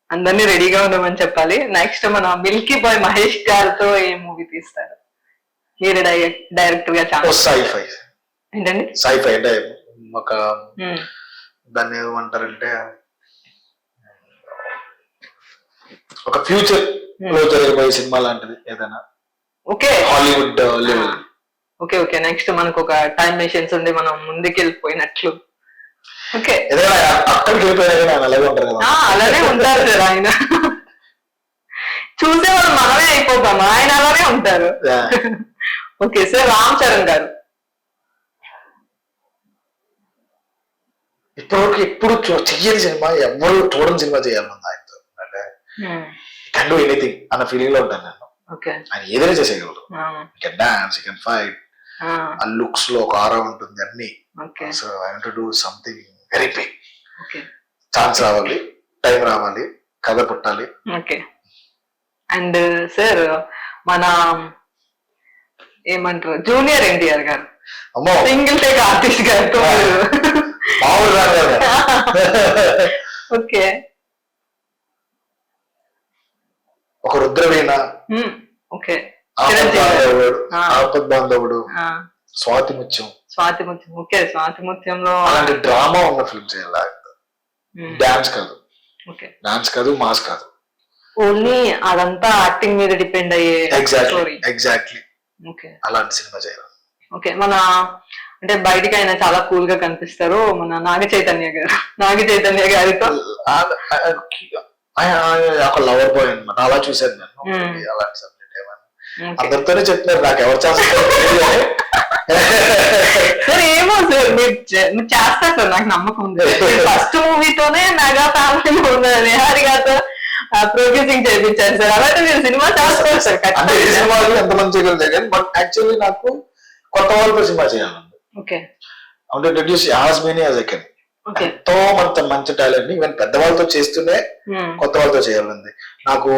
అందరినీ రెడీగా ఉండమని చెప్పాలి. నెక్స్ట్ మన మిల్కీ బాయ్ మహేష్ గారితో ఏ మూవీ తీస్తారు? మీరు డైరెక్టర్ గా చాలా సైఫై. ఏంటండి సైఫై? అంటే ఒక దాన్ని ఏమంటారంటే ఒక ఫ్యూచర్ లో జరిగిపోయే సినిమా లాంటిది ఏదైనా. Okay. Hollywood level. Okay. Okay. Next మనకు ఒక టైం మెషిన్స్ ఉండి మనం ముందుకు వెళ్ళిపోయినట్లు. ఓకే. ఏదైనా అక్కడికి వెళ్ళిపోయినా అలాగే ఉంటారు కదా. అలానే ఉంటారు సార్ ఆయన. చూసేవాళ్ళు మనమే అయిపోతాం, ఆయన అలానే ఉంటారు. Okay sir. రామ్ చరణ్ గారు. ఇప్పటివరకు ఎప్పుడు చెయ్యని సినిమా, ఎవరు చూడని సినిమా చేయాలన్నది ఆయనతో. అంటే కెన్ డూ ఎనీథింగ్ అన్న ఫీలింగ్ లో ఉంటాను నేను. ఆయన ఏదైనా చేసేయగలరు. Can dance, can fight. ఆ లుక్స్ లో ఒక ఆరా ఉంటుంది అన్ని. So I want to do something very big. Chance రావాలి, టైం రావాలి, కథ పుట్టాలి. ఓకే. అండ్ సార్ మన ఏమంటారు జూనియర్ ఎన్టీఆర్ గారు. అమ్మో, సింగిల్ టేక్ ఆర్టిస్ట్ గారితో. ఓకే. ఒక రుద్రవీణ, ఓకే, ఆపద్ బాంధవుడు, స్వాతి ముత్యం. స్వాతి ముత్యం. ఓకే. స్వాతి ముత్యంలో అలాంటి డ్రామా ఉన్న ఫిల్మ్ చేయాలి. డాన్స్ కాదు, ఓకే, డాన్స్ కాదు, మాస్ కాదు, ఓన్లీ అదంతా యాక్టింగ్ మీద డిపెండ్ అయ్యే. ఎగ్జాక్ట్లీ. ఓకే. అలాంటి సినిమా చేయాలి. ఓకే. మన అంటే బయటికి ఆయన చాలా కూల్ గా కనిపిస్తారు. మన నాగ చైతన్య గారితో ఒక లవర్ బాయ్ అనమాట. అలా చూసాను నేను. అలాంటి సబ్జెక్ట్ ఏమన్నా అందరితోనే చెప్తున్నారు, నాకు ఎవరు చేస్తారు. సార్ ఏమో సార్ మీరు చేస్తారు సార్, నాకు నమ్మకం ఉంది. ఫస్ట్ మూవీతోనే నాగా ఫ్యామిలీ ఉన్నారు, నిహారి గారితో ప్రొడ్యూసింగ్ చేయించారు సార్. అలాంటి మీరు సినిమా చేస్తారు సార్. సినిమాలు ఎంత మంచిగా కానీ బట్ యాక్చువల్లీ నాకు కొత్త వాళ్ళతో సినిమా చేయాలండి. ఓకే. అంటే introduce as many as I can. ఎంతో మంచి టాలెంట్ ని ఈవెన్ పెద్దవాళ్ళతో చేస్తూనే కొత్త వాళ్ళతో చేయాలండి. నాకు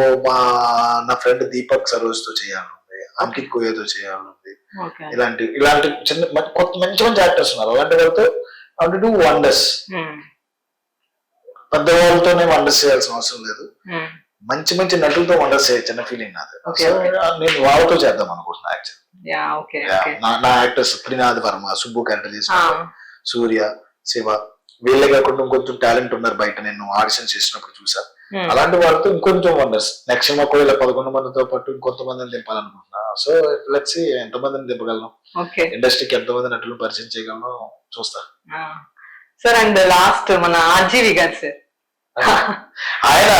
నా ఫ్రెండ్ దీపక్ సరోజ్ తో చేయాలండి, అంకిత్ కోయతో చేయాలండి. ఇలాంటి చిన్న మంచి మంచి యాక్టర్స్ ఉన్నారు. అలాంటి వాళ్ళతో డూ వండర్స్. పెద్దవాళ్ళతోనే వండర్స్ చేయాల్సిన అవసరం లేదు. మంచి మంచి నటులతో వండర్స్ చేయొచ్చన్న ఫీలింగ్ నాది. Okay, So, okay. నేను వాళ్ళతో చేద్దాం అనుకుంటున్నా యాక్చువల్లీ. యా ఓకే ఓకే నా యాక్టర్స్ త్రినాథ్ వర్మ, సుబ్బు క్యారెక్టర్ చేసిన సూర్య, శివ, వీళ్ళే కాకుండా ఇంకొంచెం టాలెంట్ ఉన్నారు బయట, నేను ఆడిషన్ చేసినప్పుడు చూసా. అలాంటి వాళ్ళతో ఇంకొంచెం వండర్స్. నెక్స్ట్ సినిమా కూడా ఇలా 11 మందితో పాటు ఇంకొంతమందిని దింపాలనుకుంటున్నా. సో లెట్స్ సీ ఎంతమందిని దింపగలను, ఓకే ఇండస్ట్రీకి ఎంతమంది నటులు పరిచయం చేయగలను చూస్తా. సార్ అండ్ లాస్ట్ మన ఆర్జీవి గారు సార్. ఆయన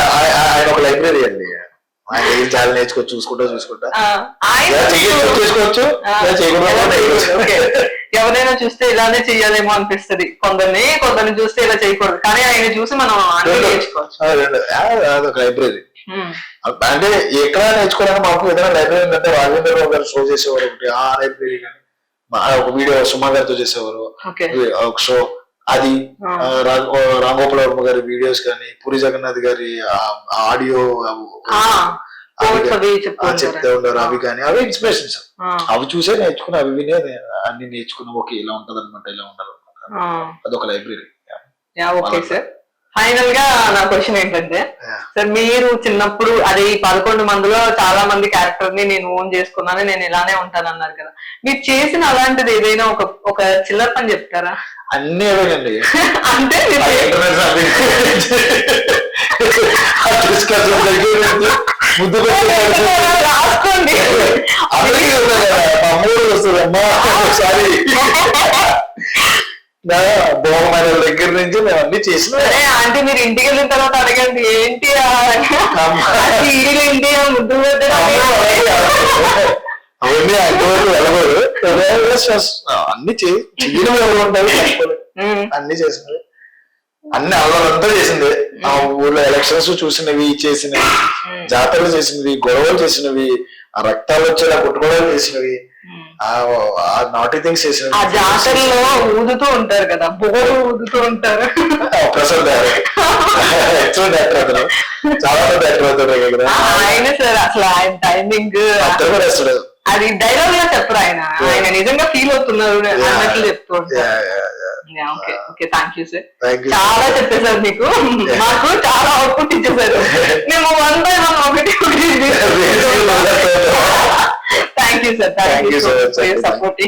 ఆయన ఒక లైబ్రరీ అండి. ఆయన ఏం చాలా నేర్చుకోవచ్చు, చూసుకుంటా ఆయన చేసుకోవచ్చు. ఓకే. ఎవరైనా చూస్తే ఇలానే చెయ్యాలేమో అనిపిస్తది, కొందరిని చూస్తే ఇలా చేయకూడదు, కానీ ఆయన చూసి మనం అన్ని నేర్చుకోవచ్చు. అదొక లైబ్రరీ. అంటే ఎక్కడ నేర్చుకోవడానికి మాకు ఏదైనా లైబ్రరీ అంటే రాజేంద్ర గారు షో చేసేవారు ఒకటి, ఆ లైబ్రరీ కానీ ఒక వీడియో సుమా గారితో చేసేవారు ఒక షో, అది రాంగోపాల్ వర్మ గారి వీడియోస్ కానీ, పూరి జగన్నాథ్ గారి ఆడియో చెప్తే ఉన్నారు, అవి కానీ అవి ఇన్స్పిరేషన్స్. అవి చూసే నేర్చుకుని అవి వినే అన్ని నేర్చుకున్నాం. ఓకే ఇలా ఉంటది అనమాట, ఇలా ఉండాలి, అదొక లైబ్రరీ. ఓకే సార్, ఫైనల్ గా నా క్వశ్చన్ ఏంటంటే సార్, మీరు చిన్నప్పుడు అదే 11 మందిలో చాలా మంది క్యారెక్టర్ ని నేను ఓన్ చేసుకున్నాను, నేను ఇలానే ఉంటాను అన్నారు కదా, మీరు చేసిన అలాంటిది ఏదైనా ఒక చిల్లర పని చెప్తారా? అన్ని అవేనండి. అంటే ముద్దు రాసుకోండి. అమ్మూరు వస్తుందమ్మా ఒకసారి భోగమైన దగ్గర నుంచి మేము అన్ని చేసిన. అంటే మీరు ఇంటికి వెళ్ళిన తర్వాత అడగండి, ఏంటి ఏంటి ముద్దు అవన్నీ అంతవరకు వెళ్ళకూడదు. అన్ని చేయడం ఎవరు ఉంటారు, అన్ని చేసినవి, అన్ని అల్లరంతా చేసింది. ఆ ఊర్లో ఎలక్షన్స్ చూసినవి, చేసినవి, జాతరలు చేసినవి, గొడవలు చేసినవి, ఆ రక్తాలు వచ్చేలా కొట్టుకోవడాలు చేసినవి, ఆ నాటీ థింగ్స్ చేసినవి. ఆ జాతరలో ఊదుతూ ఉంటారు కదా, బోరు ఊదుతూ ఉంటారు. ప్రసాద్ ఎక్సలెంట్ యాక్టర్ అతను, చాలా మంది యాక్టర్ అవుతాడు కదా ఆయన. సార్ అసలు ఆయన టైమింగ్ అది డైలాగ్ గా చెప్పరు, ఆయన నిజంగా ఫీల్ అవుతున్నారు అన్నట్లు చెప్తూ ఉంటారు. Okay okay, thank you sir, చాలా చెప్పేశారు మీకు, మాకు చాలా అవుట్పుట్ ఇచ్చేసారు. మేము 1 by 1 ఒకటి thank you sir, thank you so much for your supporting.